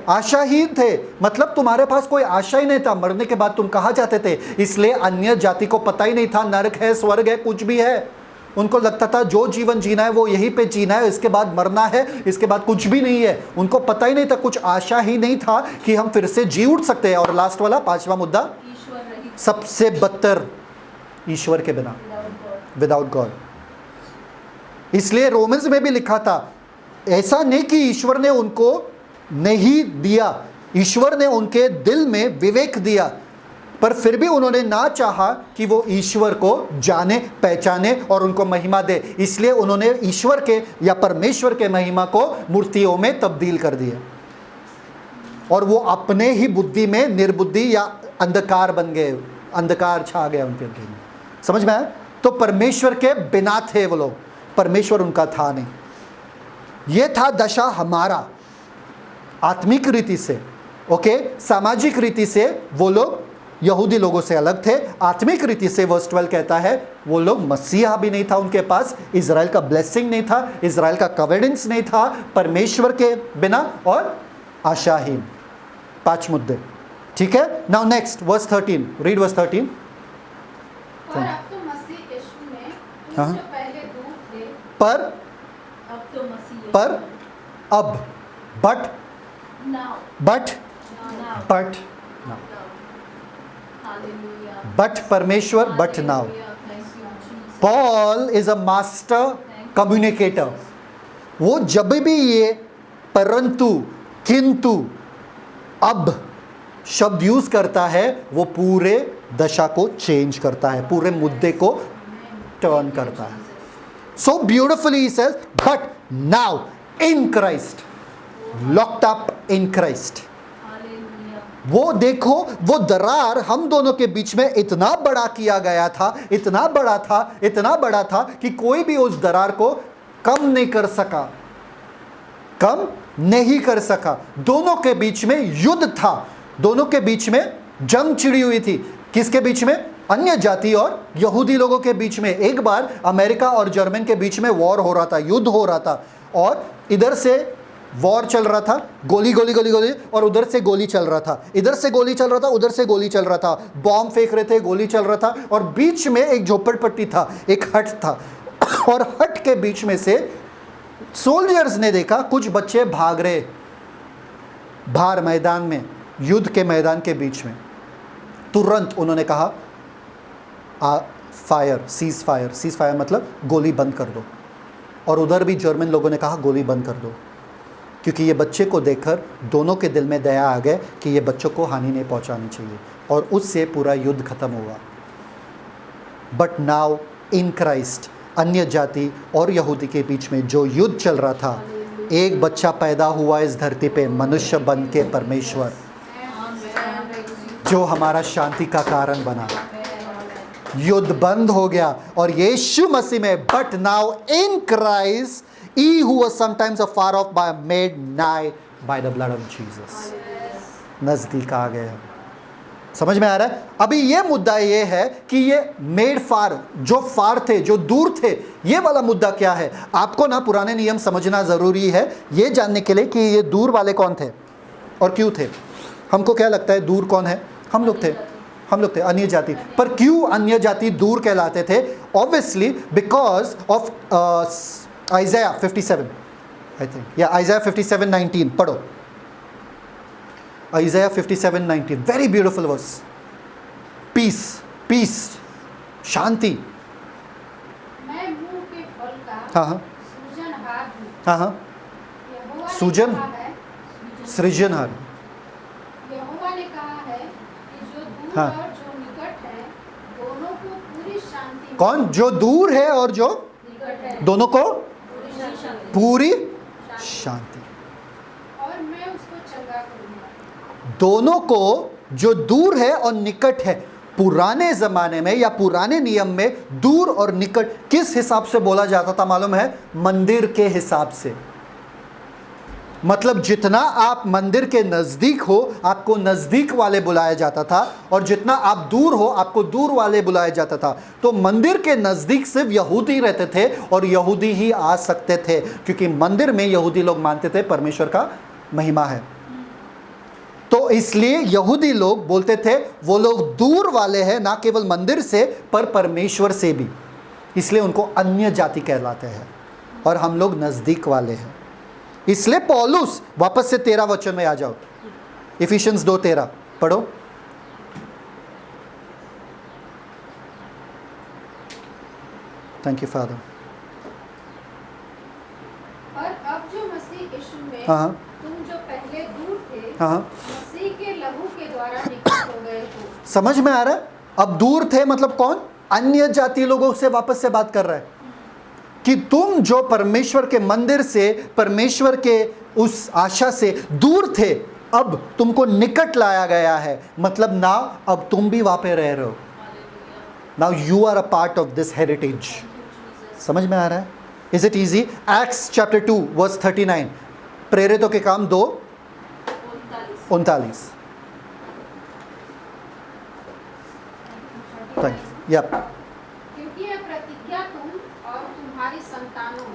A: आशाहीन थे, मतलब तुम्हारे पास कोई आशा ही नहीं था। मरने के बाद तुम कहाँ जाते थे? इसलिए अन्य जाति को पता ही नहीं था नरक है, स्वर्ग है, कुछ भी है। उनको लगता था जो जीवन जीना है वो यहीं पे जीना है, इसके बाद मरना है, इसके बाद कुछ भी नहीं है। उनको पता ही नहीं था, कुछ आशा ही नहीं था कि हम फिर से जी उठ सकते हैं। और लास्ट वाला, पांचवा मुद्दा, सबसे बदतर, ईश्वर के बिना, विदाउट गॉड। इसलिए रोमन्स में भी लिखा था, ऐसा नहीं कि ईश्वर ने उनको नहीं दिया, ईश्वर ने उनके दिल में विवेक दिया, पर फिर भी उन्होंने ना चाहा कि वो ईश्वर को जाने, पहचाने और उनको महिमा दे। इसलिए उन्होंने ईश्वर के या परमेश्वर के महिमा को मूर्तियों में तब्दील कर दिया, और वो अपने ही बुद्धि में निर्बुद्धि या अंधकार बन गए, अंधकार छा गया उनके दिल में। समझ में आया? तो परमेश्वर के बिना थे वो लोग, परमेश्वर उनका था नहीं। ये था दशा हमारा आत्मिक रीति से। ओके, सामाजिक रीति से वो लोग यहूदी लोगों से अलग थे। आत्मिक रीति से वर्स 12 कहता है वो लोग, मसीहा भी नहीं था उनके पास, इज़राइल का ब्लेसिंग नहीं था, इज़राइल का कवेडेंस नहीं था, परमेश्वर के बिना और आशाहीन। 5 मुद्दे, ठीक है। Now next verse 13, read verse 13।
B: और अब तो मसीह यीशु में
A: हाँ।
B: जो पहले दूर थे,
A: पर
C: अब तो मसीह
A: पर अब, but
C: now
A: but
C: now
A: but
C: hallelujah
A: but परमेश्वर, but now. Paul is a master communicator. वो जब भी ये परंतु, किंतु, अब शब्द यूज करता है, वो पूरे दशा को चेंज करता है, पूरे मुद्दे को टर्न करता है। So beautifully he says, but now in Christ, locked up in Christ. वो देखो, वो दरार हम दोनों के बीच में इतना बड़ा किया गया था, इतना बड़ा था, इतना बड़ा था कि कोई भी उस दरार को कम नहीं कर सका, कम नहीं कर सका। दोनों के बीच में युद्ध था, दोनों के बीच में जंग छिड़ी हुई थी। किसके बीच में? अन्य जाति और यहूदी लोगों के बीच में। एक बार अमेरिका और जर्मन के बीच में वॉर हो रहा था, युद्ध हो रहा था, और इधर से वॉर चल रहा था, गोली गोली गोली गोली, और उधर से गोली चल रहा था, इधर से गोली चल रहा था, उधर से गोली चल रहा था, बॉम्ब फेंक रहे थे, गोली चल रहा था, और बीच में एक झोपड़पट्टी था, एक हट था, और हट के बीच में से सोल्जर्स ने देखा कुछ बच्चे भाग रहे बाहर मैदान में, युद्ध के मैदान के बीच में। तुरंत उन्होंने कहा fire, cease fire. Cease fire मतलब गोली बंद कर दो। और उधर भी जर्मन लोगों ने कहा गोली बंद कर दो, क्योंकि ये बच्चे को देखकर दोनों के दिल में दया आ गए कि ये बच्चों को हानि नहीं पहुंचानी चाहिए, और उससे पूरा युद्ध खत्म हुआ। बट नाउ इन क्राइस्ट, अन्य जाति और यहूदी के बीच में जो युद्ध चल रहा था, एक बच्चा पैदा हुआ इस धरती पे, मनुष्य बन के परमेश्वर, जो हमारा शांति का कारण बना। युद्ध बंद हो गया, और यीशु मसीह में, but now in Christ he who was sometimes afar off by made nigh by the blood of Jesus। नजदीक आ गए। समझ में आ रहा है? अभी ये मुद्दा ये है कि ये मेड फार, जो फार थे, जो दूर थे, ये वाला मुद्दा क्या है? आपको ना पुराने नियम समझना ज़रूरी है ये जानने के लिए कि ये दूर वाले कौन थे और क्यों थे। हमको क्या लगता है दूर कौन है? हम लोग थे, हम लोग थे, अन्य जाति। पर क्यों अन्य जाति दूर कहलाते थे? Obviously because of Isaiah 57, I think. Yeah, Isaiah 57:19. पढ़ो। Isaiah 57:19. Very beautiful verse. Peace, peace, शांति।
B: मैं मुंह के फल का
A: हाँ हाँ
B: सृजनहार हूँ।
A: हाँ हाँ,
B: यहोवा ने
A: सूजन,
B: कहा है,
A: सृजनहार।
B: यहोवा ने कहा है कि जो दूर
A: हाँ।
B: और जो निकट है, दोनों को पूरी शांति।
A: कौन? जो दूर है और जो
B: निकट है,
A: दोनों को
C: पूरी शांति।
A: पूरी शांति। दोनों को जो दूर है और निकट है, पुराने ज़माने में या पुराने नियम में दूर और निकट किस हिसाब से बोला जाता था मालूम है? मंदिर के हिसाब से। मतलब जितना आप मंदिर के नज़दीक हो आपको नज़दीक वाले बुलाया जाता था, और जितना आप दूर हो आपको दूर वाले बुलाया जाता था। तो मंदिर के नज़दीक सिर्फ यहूदी रहते थे और यहूदी ही आ सकते थे, क्योंकि मंदिर में यहूदी लोग मानते थे परमेश्वर का महिमा है। तो इसलिए यहूदी लोग बोलते थे वो लोग दूर वाले हैं, ना केवल मंदिर से पर परमेश्वर से भी, इसलिए उनको अन्य जाति कहलाते हैं, और हम लोग नज़दीक वाले हैं। इसलिए पौलुस, वापस से 13 वचन में आ जाओ, इफिशियंस 2:13 पढ़ो। Thank you father.
B: और अब जो मसीह यीशु में
A: हाँ
B: तुम जो पहले दूर थे,
A: हाँ,
B: मसीह के लहू के द्वारा निकट हो गए हो।
A: समझ में आ रहा है? अब दूर थे मतलब कौन? अन्य जाति लोगों से वापस से बात कर रहा है कि तुम जो परमेश्वर के मंदिर से, परमेश्वर के उस आशा से दूर थे, अब तुमको निकट लाया गया है। मतलब नाउ अब तुम भी वहां पे रह रहे हो। Now you are a part of this heritage. समझ में आ रहा है? Is it easy? Acts chapter 2 verse 39, प्रेरितों के काम 2:39। यप।
B: क्योंकि यह प्रतिज्ञा तुम और तुम्हारी संतानों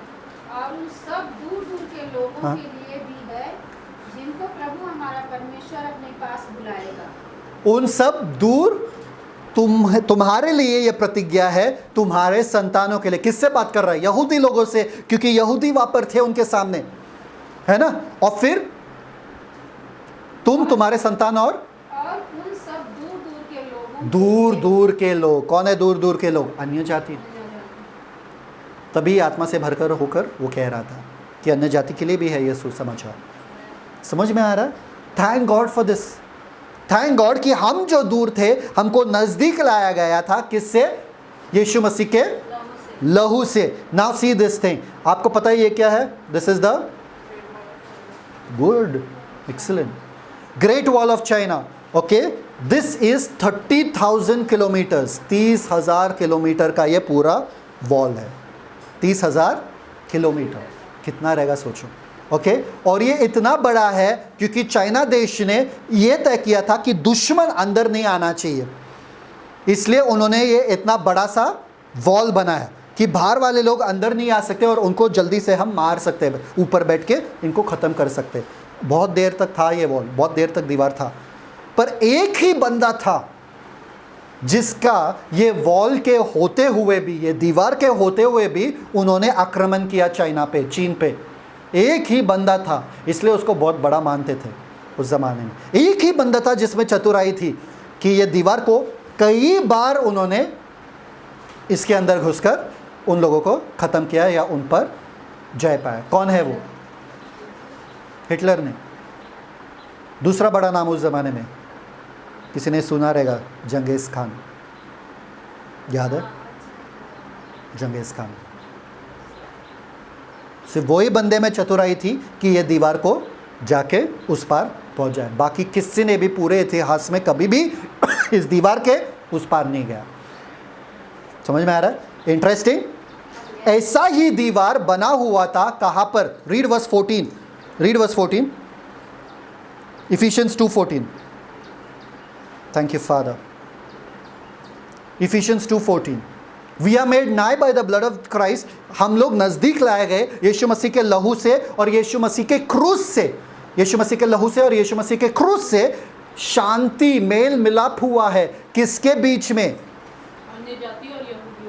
B: और उन सब दूर दूर के लोगों
A: हाँ।
B: के लिए भी है, जिनको प्रभु हमारा परमेश्वर अपने पास बुलाएगा।
A: उन सब दूर तुम्हारे लिए यह प्रतिज्ञा है, तुम्हारे संतानों के लिए। किससे बात कर रहा है? यहूदी लोगों से, क्योंकि यहूदी वहां पर थे उनके सामने, है ना। और फिर तुम, तुम्हारे संतान और
B: उन सब दूर दूर के लोगों,
A: दूर दूर के लोग। कौन है दूर दूर के लोग? अन्य जाति। तभी आत्मा से भरकर होकर वो कह रहा था कि अन्य जाति के लिए भी है ये सुसमाचार। समझ में आ रहा है? Thank God for this. Thank God कि हम जो दूर थे हमको नजदीक लाया गया था। किससे? यीशु मसीह के लहू से। Now see this thing. आपको पता है ये क्या है? This is the good, excellent, great wall of China. Okay, this is 30,000 kilometres. 30,000 kilometre का ये पूरा वॉल है। 30,000 किलोमीटर कितना रहेगा सोचो। ओके, और ये इतना बड़ा है क्योंकि चाइना देश ने ये तय किया था कि दुश्मन अंदर नहीं आना चाहिए, इसलिए उन्होंने ये इतना बड़ा सा वॉल बनाया कि बाहर वाले लोग अंदर नहीं आ सकते और उनको जल्दी से हम मार सकते हैं, ऊपर बैठ के इनको ख़त्म कर सकते। बहुत देर तक था ये वॉल, बहुत देर तक दीवार था, पर एक ही बंदा था जिसका ये वॉल के होते हुए भी, ये दीवार के होते हुए भी उन्होंने आक्रमण किया चाइना पे, चीन पे। एक ही बंदा था, इसलिए उसको बहुत बड़ा मानते थे उस ज़माने में। एक ही बंदा था जिसमें चतुराई थी कि ये दीवार को कई बार उन्होंने इसके अंदर घुसकर उन लोगों को ख़त्म किया या उन पर जय पाया। कौन है वो? हिटलर ने। दूसरा बड़ा नाम उस ज़माने में किसी ने सुना रहेगा, जंगीज़ खान। याद है? जंगीज़ खान। सिर्फ वही बंदे में चतुराई थी कि ये दीवार को जाके उस पार पहुंच जाए। बाकी किसी ने भी पूरे इतिहास में कभी भी इस दीवार के उस पार नहीं गया। समझ में आ रहा है? इंटरेस्टिंग। ऐसा ही दीवार बना हुआ था कहां पर? Read verse 14, read verse 14, Ephesians 2:14। Thank you father. Ephesians 2:14, we are made nigh by the blood of Christ. हम लोग नज़दीक लाए गए यीशु मसीह के लहू से और यीशु मसीह के क्रूस से। यीशु मसीह के लहू से और यीशु मसीह के क्रूस से शांति, मेल मिलाप हुआ है। किसके बीच में?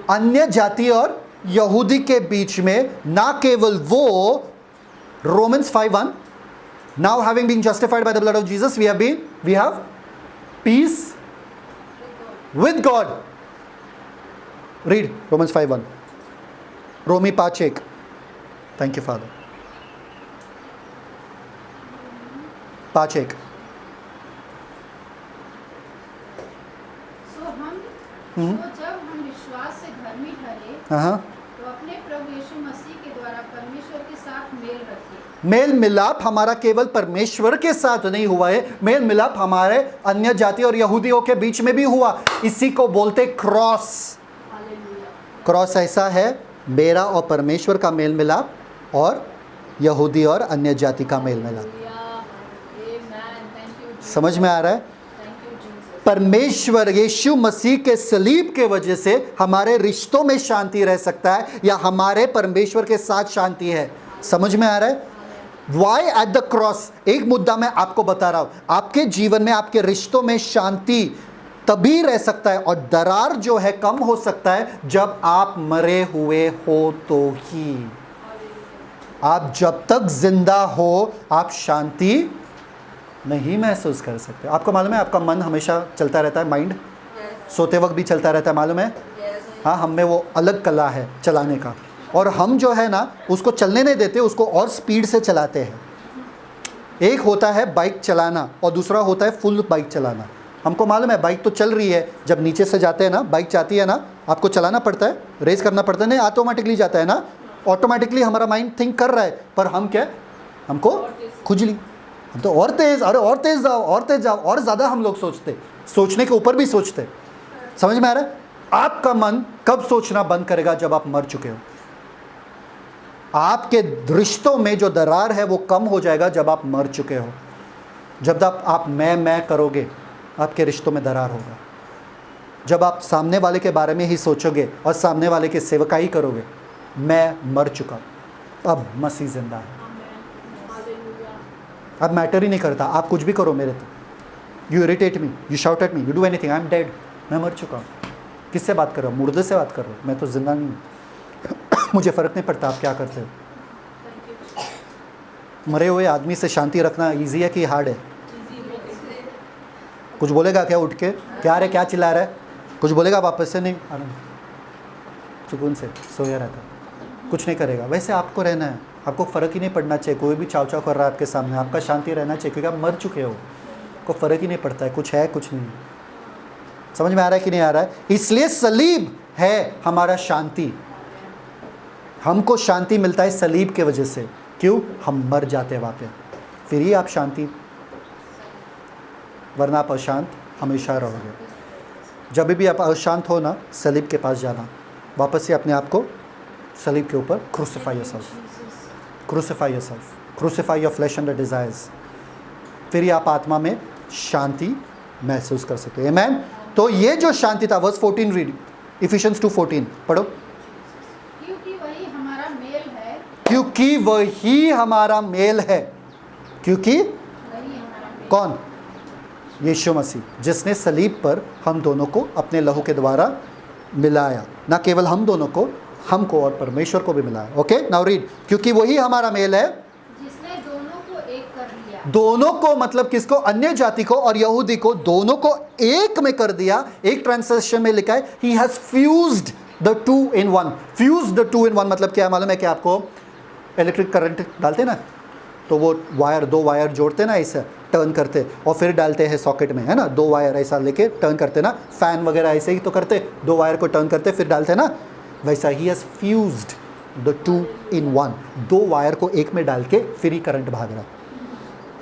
A: अन्य जाति और यहूदी के बीच में। ना केवल वो, Romans 5:1, now having been justified by the blood of Jesus we have peace with God. Read Romans 5:1, रोमी 5:1। Thank you father. 5:1।
B: सो जब हम विश्वास से धर्मी ठहरे,
A: हाँ,
B: तो तो अपने प्रभु यीशु मसीह के द्वारा परमेश्वर के साथ मेल रखिए।
A: मेल मिलाप हमारा केवल परमेश्वर के साथ नहीं हुआ है, मेल मिलाप हमारे अन्य जाति और यहूदियों के बीच में भी हुआ। इसी को बोलते क्रॉस। क्रॉस ऐसा है मेरा और परमेश्वर का मेल मिलाप और यहूदी और अन्य जाति का मेल मिलाप। समझ में आ रहा है? परमेश्वर यीशु मसीह के सलीब के वजह से हमारे रिश्तों में शांति रह सकता है या हमारे परमेश्वर के साथ शांति है। समझ में आ रहा है? Why at the cross? एक मुद्दा मैं आपको बता रहा हूं, आपके जीवन में आपके रिश्तों में शांति तभी रह सकता है और दरार जो है कम हो सकता है जब आप मरे हुए हो तो ही। आप जब तक जिंदा हो आप शांति नहीं महसूस कर सकते। आपको मालूम है आपका मन हमेशा चलता रहता है, माइंड सोते वक्त भी चलता रहता है, मालूम है? हाँ, हम में वो अलग कला है चलाने का, और हम जो है ना उसको चलने नहीं देते, उसको और स्पीड से चलाते हैं। एक होता है बाइक चलाना और दूसरा होता है फुल बाइक चलाना। हमको मालूम है बाइक तो चल रही है, जब नीचे से जाते हैं ना बाइक जाती है ना, आपको चलाना पड़ता है, रेस करना पड़ता है, नहीं ऑटोमेटिकली जाता है ना, ऑटोमेटिकली हमारा माइंड थिंक कर रहा है, पर हम क्या, हमको खुजली, हम तो और तेज़, अरे और तेज़ जाओ, और तेज़ जाओ, और ज़्यादा हम लोग सोचते, सोचने के ऊपर भी सोचते। समझ में आ रहा है? आपका मन कब सोचना बंद करेगा? जब आप मर चुके हो। आपके रिश्तों में जो दरार है वो कम हो जाएगा जब आप मर चुके हो। जब तक आप मैं करोगे आपके रिश्तों में दरार होगा। जब आप सामने वाले के बारे में ही सोचोगे और सामने वाले की सेवकाई करोगे, मैं मर चुका, अब मसीह जिंदा है। अब मैटर ही नहीं करता आप कुछ भी करो मेरे तो, you irritate me, you shout at me, you do anything, I am dead, मैं मर चुका हूँ। किससे बात कर रहा हूँ? मुर्दे से बात कर रहा हूँ, मैं तो जिंदा नहीं हूँ। मुझे फ़र्क नहीं पड़ता आप क्या करते हो। मरे हुए आदमी से शांति रखना इजी है कि हार्ड है? कुछ बोलेगा क्या उठ के? क्या रे, क्या चिल्ला रहा है? कुछ बोलेगा वापस से? नहीं, आराम सुकून से सोया रहता, कुछ नहीं करेगा। वैसे आपको रहना है, आपको फ़र्क ही नहीं पड़ना चाहिए कोई भी चाव चाव कर रहा है आपके सामने, आपका शांति रहना चाहिए क्योंकि आप मर चुके हो, आपको फ़र्क ही नहीं पड़ता है कुछ है कुछ नहीं। समझ में आ रहा है कि नहीं आ रहा है? इसलिए सलीब है हमारा शांति। हमको शांति मिलता है सलीब के वजह से। क्यों? हम मर जाते हैं वहाँ पे, फिर ही आप शांति, वरना आप अशांत हमेशा रहोगे। जब भी आप अशांत हो ना, सलीब के पास जाना, वापस से अपने आप को सलीब के ऊपर crucify yourself, crucify yourself, crucify your flesh and the desires, फिर ही आप आत्मा में शांति महसूस कर सकते। आमीन। तो ये जो शांति था, वर्स 14 रीड, इफिशियंस 2:14 पढ़ो।
B: क्योंकि वही हमारा मेल है,
A: क्योंकि वही हमारा मेल है। क्योंकि
B: वही हमारा मेल।
A: कौन? यीशु मसीह, जिसने सलीब पर हम दोनों को अपने लहू के द्वारा मिलाया। ना केवल हम दोनों को, हमको और परमेश्वर को भी मिलाया। Okay, now read. क्योंकि वही हमारा मेल है,
B: जिसने दोनों को एक कर लिया।
A: दोनों को मतलब किसको? अन्य जाति को और यहूदी को, दोनों को एक में कर दिया। एक ट्रांसलेशन में लिखा है he has fused the two in one. Fused the two in one मतलब क्या मालूम है? कि आपको इलेक्ट्रिक करंट डालते ना, तो वो वायर, दो वायर जोड़ते ना, ऐसे टर्न करते और फिर डालते हैं सॉकेट में, है ना, दो वायर ऐसा लेके टर्न करते ना, फैन वगैरह ऐसे ही तो करते, दो वायर को टर्न करते फिर डालते ना, वैसा he has fused the two in one. दो वायर को एक में डाल के फिर ही करंट भाग रहा,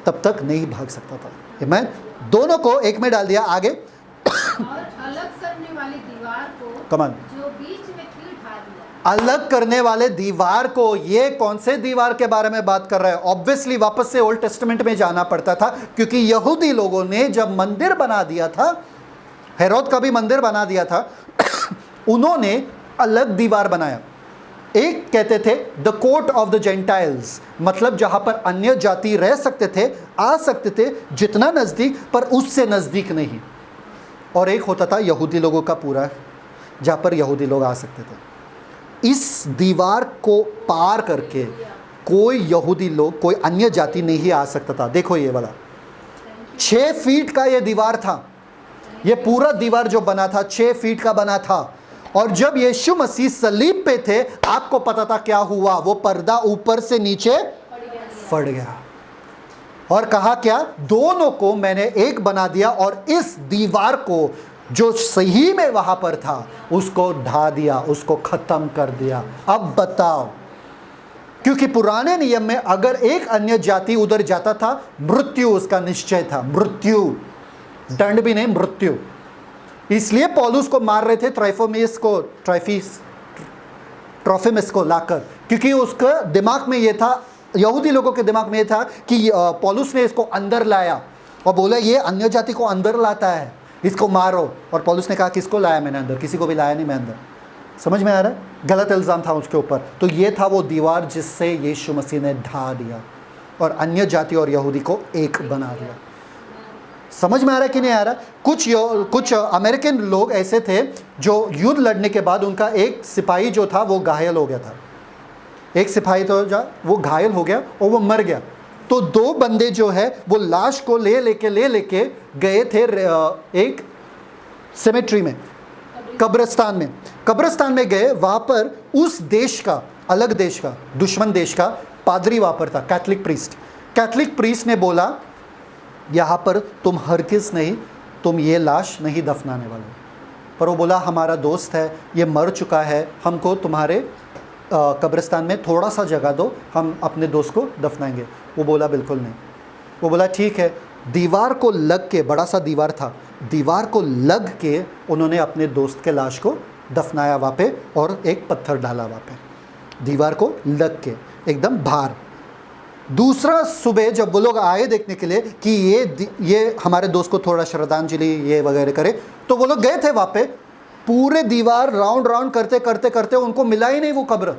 A: तब तक नहीं भाग सकता था। मैं दोनों को एक में डाल दिया। आगे,
B: और अलग करने वाली दीवार को,
A: कमान,
B: जो बीच में थी, उठा दिया।
A: अलग करने वाले दीवार को, ये कौन से दीवार के बारे में बात कर रहा है? ऑब्वियसली वापस से ओल्ड टेस्टामेंट में जाना पड़ता था, क्योंकि यहूदी लोगों ने जब मंदिर बना दिया था, हेरोद का भी मंदिर बना दिया था, उन्होंने अलग दीवार बनाया। एक कहते थे the court of the Gentiles, मतलब जहां पर अन्य जाति रह सकते थे, आ सकते थे, जितना नज़दीक पर उससे नज़दीक नहीं। और एक होता था यहूदी लोगों का पूरा, जहां पर यहूदी लोग आ सकते थे। इस दीवार को पार करके कोई यहूदी लोग, कोई अन्य जाति नहीं आ सकता था। देखो ये वाला 6 फीट का ये दीवार था, ये पूरा दीवार जो बना था 6 फीट का बना था। और जब यीशु मसीह सलीब पे थे, आपको पता था क्या हुआ? वो पर्दा ऊपर से नीचे फट गया और कहा क्या? दोनों को मैंने एक बना दिया और इस दीवार को जो सही में वहां पर था उसको ढा दिया, उसको खत्म कर दिया। अब बताओ, क्योंकि पुराने नियम में अगर एक अन्य जाति उधर जाता था, मृत्यु उसका निश्चय था, मृत्यु, दंड भी नहीं, मृत्यु। इसलिए पौलुस को मार रहे थे, ट्रोफिमस को लाकर, क्योंकि उसका दिमाग में ये था, यहूदी लोगों के दिमाग में ये था कि पौलुस ने इसको अंदर लाया और बोला ये अन्य जाति को अंदर लाता है, इसको मारो। और पौलुस ने कहा किसको लाया मैंने अंदर? किसी को भी लाया नहीं मैं अंदर। समझ में आ रहा है? गलत इल्ज़ाम था उसके ऊपर। तो ये था वो दीवार जिससे यीशु मसीह ने ढा दिया और अन्य जाति और यहूदी को एक बना दिया। समझ में आ रहा है कि नहीं आ रहा? कुछ अमेरिकन लोग ऐसे थे जो युद्ध लड़ने के बाद उनका एक सिपाही जो था वो घायल हो गया था। एक सिपाही तो वो घायल हो गया और वो मर गया। तो दो बंदे जो है वो लाश को ले लेके गए थे एक सेमेट्री में, कब्रिस्तान में गए। वहाँ पर उस देश का, अलग देश का, दुश्मन देश का पादरी वहाँ पर था, कैथलिक प्रीस्ट ने बोला यहाँ पर तुम हरगिज़ नहीं, तुम ये लाश नहीं दफनाने वाले। पर वो बोला हमारा दोस्त है, ये मर चुका है, हमको तुम्हारे कब्रिस्तान में थोड़ा सा जगह दो, हम अपने दोस्त को दफनाएंगे। वो बोला बिल्कुल नहीं। वो बोला ठीक है। दीवार को लग के, बड़ा सा दीवार था, दीवार को लग के उन्होंने अपने दोस्त के लाश को दफनाया वहाँ पे और एक पत्थर डाला वहाँ पे, दीवार को लग के एकदम बाहर। दूसरा सुबह जब वो लोग आए देखने के लिए कि ये हमारे दोस्त को थोड़ा श्रद्धांजलि ये वगैरह करे, तो वो लोग गए थे वहाँ पे। पूरे दीवार राउंड करते उनको मिला ही नहीं, वो कब्र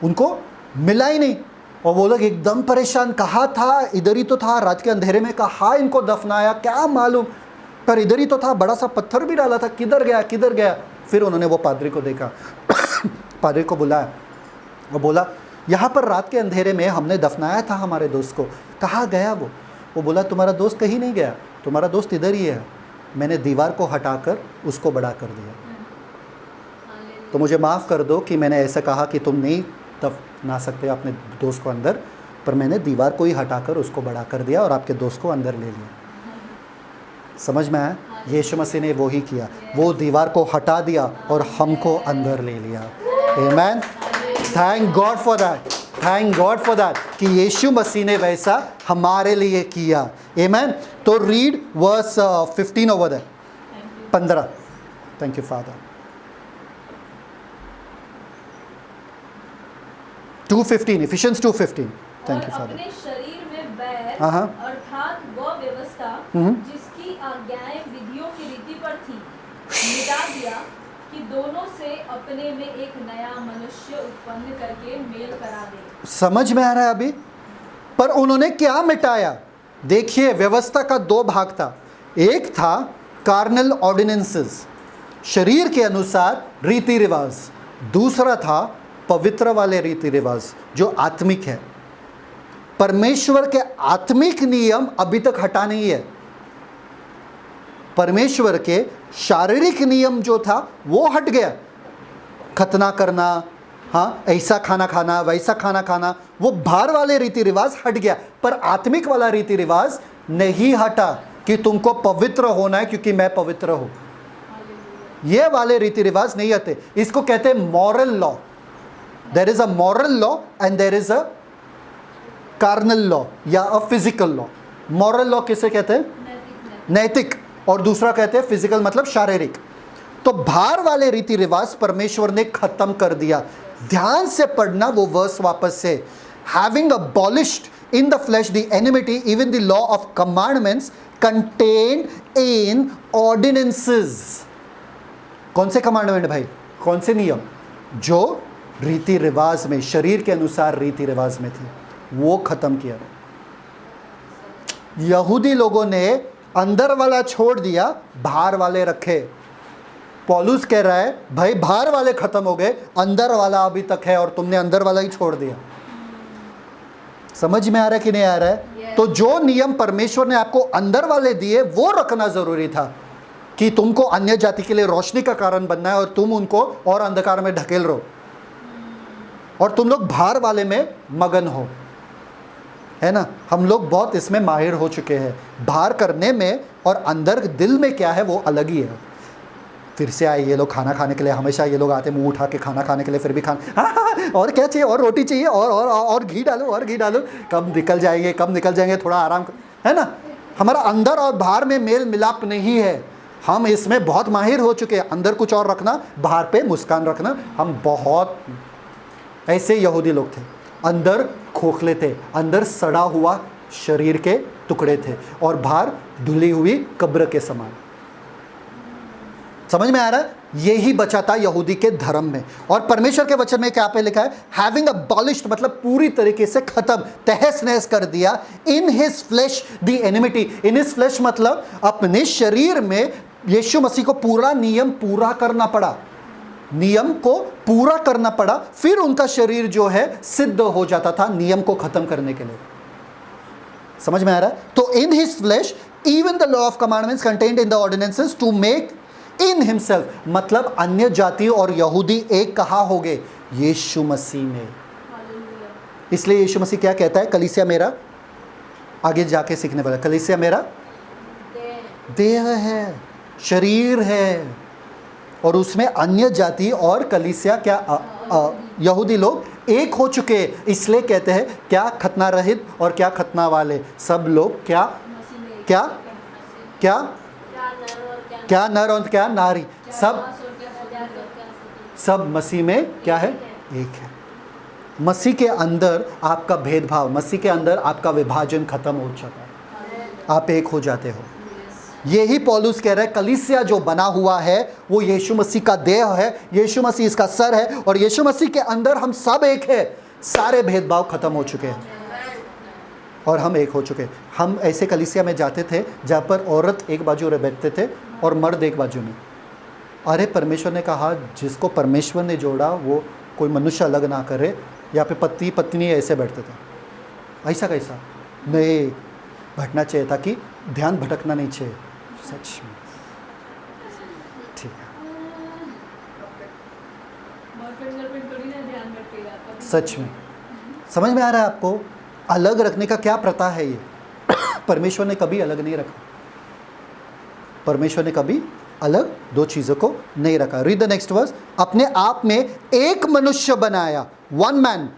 A: उनको मिला ही नहीं। और वो लोग एकदम परेशान, कहा था इधर ही तो था, रात के अंधेरे में कहा इनको दफनाया क्या मालूम, पर इधर ही तो था, बड़ा सा पत्थर भी डाला था, किधर गया। फिर उन्होंने वो पादरी को देखा पादरी को बुलाया, वो बोला यहाँ पर रात के अंधेरे में हमने दफनाया था हमारे दोस्त को, कहाँ गया वो बोला तुम्हारा दोस्त कहीं नहीं गया, तुम्हारा दोस्त इधर ही है, मैंने दीवार को हटाकर उसको बड़ा कर दिया। तो मुझे माफ़ कर दो कि मैंने ऐसा कहा कि तुम नहीं दफना सकते अपने दोस्त को अंदर, पर मैंने दीवार को ही हटाकर उसको बड़ा कर दिया और आपके दोस्त को अंदर ले लिया। समझ में आया? यीशु मसीह ने वो ही किया, वो दीवार को हटा दिया और हमको अंदर ले लिया। आमेन। थैंक गॉड फॉर दैट कि यीशु मसीह ने वैसा हमारे लिए किया। आमेन। तो read verse 15 over there, 15। Thank you father. 2:15, Ephesians 2:15। Thank you father.
C: अपने शरीर में बैर
A: हाँ।
C: अर्थात वो व्यवस्था जिसकी आज्ञाएं विधियों की रीति पर थी, मिटा दिया कि दोनों से अपने में एक नया मनुष्य उत्पन्न करके मेल करा दे।
A: समझ में आ रहा है अभी? पर उन्होंने क्या मिटाया? देखिए, व्यवस्था का दो भाग था। एक था कार्नल ऑर्डिनेंसेस, शरीर के अनुसार रीति रिवाज। दूसरा था पवित्र वाले रीति रिवाज जो आत्मिक है। परमेश्वर के आत्मिक नियम अभी तक हटा नहीं है। परमेश्वर के शारीरिक नियम जो था वो हट गया, खतना करना, हाँ ऐसा खाना खाना वैसा खाना खाना, वो बाहर वाले रीति रिवाज हट गया, पर आत्मिक वाला रीति रिवाज नहीं हटा कि तुमको पवित्र होना है क्योंकि मैं पवित्र हूं। ये वाले रीति रिवाज नहीं आते। इसको कहते हैं moral law. There is a moral law and there is a carnal law या a physical law. Moral law किसे कहते हैं? नैतिक। और दूसरा कहते हैं फिजिकल, मतलब शारीरिक। तो बाहर वाले रीति रिवाज परमेश्वर ने खत्म कर दिया। ध्यान से पढ़ना वो वर्स वापस से। Having abolished in the flesh the enmity even the law of commandments contained in ordinances. कौन से कमांडमेंट भाई? कौन से नियम? जो रीति रिवाज में, शरीर के अनुसार रीति रिवाज में थी, वो खत्म किया। यहूदी लोगों ने अंदर वाला छोड़ दिया, बाहर वाले रखे। पौलुस कह रहा है भाई बाहर वाले खत्म हो गए, अंदर वाला अभी तक है और तुमने अंदर वाला ही छोड़ दिया। समझ में आ रहा है कि नहीं आ रहा है? तो जो नियम परमेश्वर ने आपको अंदर वाले दिए वो रखना जरूरी था कि तुमको अन्य जाति के लिए रोशनी का कारण बनना है और तुम उनको और अंधकार में ढकेल रहो और तुम लोग बाहर वाले में मगन हो। है ना। हम लोग बहुत इसमें माहिर हो चुके हैं, बाहर करने में और अंदर दिल में क्या है वो अलग ही है। फिर से आए ये लोग खाना खाने के लिए, हमेशा ये लोग आते मुंह उठा के खाना खाने के लिए, फिर भी खाना और क्या चाहिए, और रोटी चाहिए, और घी डालो, और घी डालो, कब निकल जाएंगे, थोड़ा आराम है ना। हमारा अंदर और बाहर में मेल मिलाप नहीं है। हम इसमें बहुत माहिर हो चुके हैं, अंदर कुछ और रखना, बाहर पे मुस्कान रखना। हम बहुत ऐसे यहूदी लोग थे, अंदर खोखले थे, अंदर सड़ा हुआ शरीर के टुकड़े थे और बाहर धुली हुई कब्र के समान। समझ में आ रहा है? यही बचा था यहूदी के धर्म में। और परमेश्वर के वचन में क्या पे लिखा है? हैविंग अबॉलिश्ड, मतलब पूरी तरीके से खत्म, तहस नहस कर दिया। In his flesh the enmity, in his flesh मतलब अपने शरीर में यीशु मसीह को पूरा नियम पूरा करना पड़ा, नियम को पूरा करना पड़ा, फिर उनका शरीर जो है सिद्ध हो जाता था नियम को खत्म करने के लिए। समझ में आ रहा है? तो in his flesh even the law of commandments contained in the ordinances to make in himself, मतलब अन्य जाति और यहूदी एक कहाँ हो गए? यीशु मसीह में। इसलिए यीशु मसीह क्या कहता है? कलीसिया मेरा, आगे जाके सीखने वाला, कलीसिया मेरा देह है, शरीर है, और उसमें अन्य जाति और कलीसिया क्या यहूदी लोग एक हो चुके हैं। इसलिए कहते हैं क्या खतना रहित और क्या खतना वाले, सब लोग क्या क्या क्या क्या नर और क्या नारी, सब मसीह में क्या है? एक है। मसीह के अंदर आपका भेदभाव, मसीह के अंदर आपका विभाजन खत्म हो जाता है, आप एक हो जाते हो। यही पौलुस कह रहा है, कलीसिया जो बना हुआ है वो यीशु मसीह का देह है, यीशु मसीह इसका सर है, और यीशु मसीह के अंदर हम सब एक है। सारे भेदभाव खत्म हो चुके हैं और हम एक हो चुके हैं। हम ऐसे कलीसिया में जाते थे जहाँ पर औरत एक बाजू बैठते थे और मर्द एक बाजू में। अरे परमेश्वर ने कहा जिसको परमेश्वर ने जोड़ा वो कोई मनुष्य अलग ना करे। यहाँ पे पति पत्नी ऐसे बैठते थे। ऐसा कैसा नहीं बैठना चाहिए, ताकि ध्यान भटकना नहीं चाहिए। सच में ठीक है, सच में समझ में आ रहा है आपको? अलग रखने का क्या प्रथा है ये? परमेश्वर ने कभी अलग नहीं रखा, परमेश्वर ने कभी अलग दो चीज़ों को नहीं रखा। Read the next verse. अपने आप में एक मनुष्य बनाया, one man.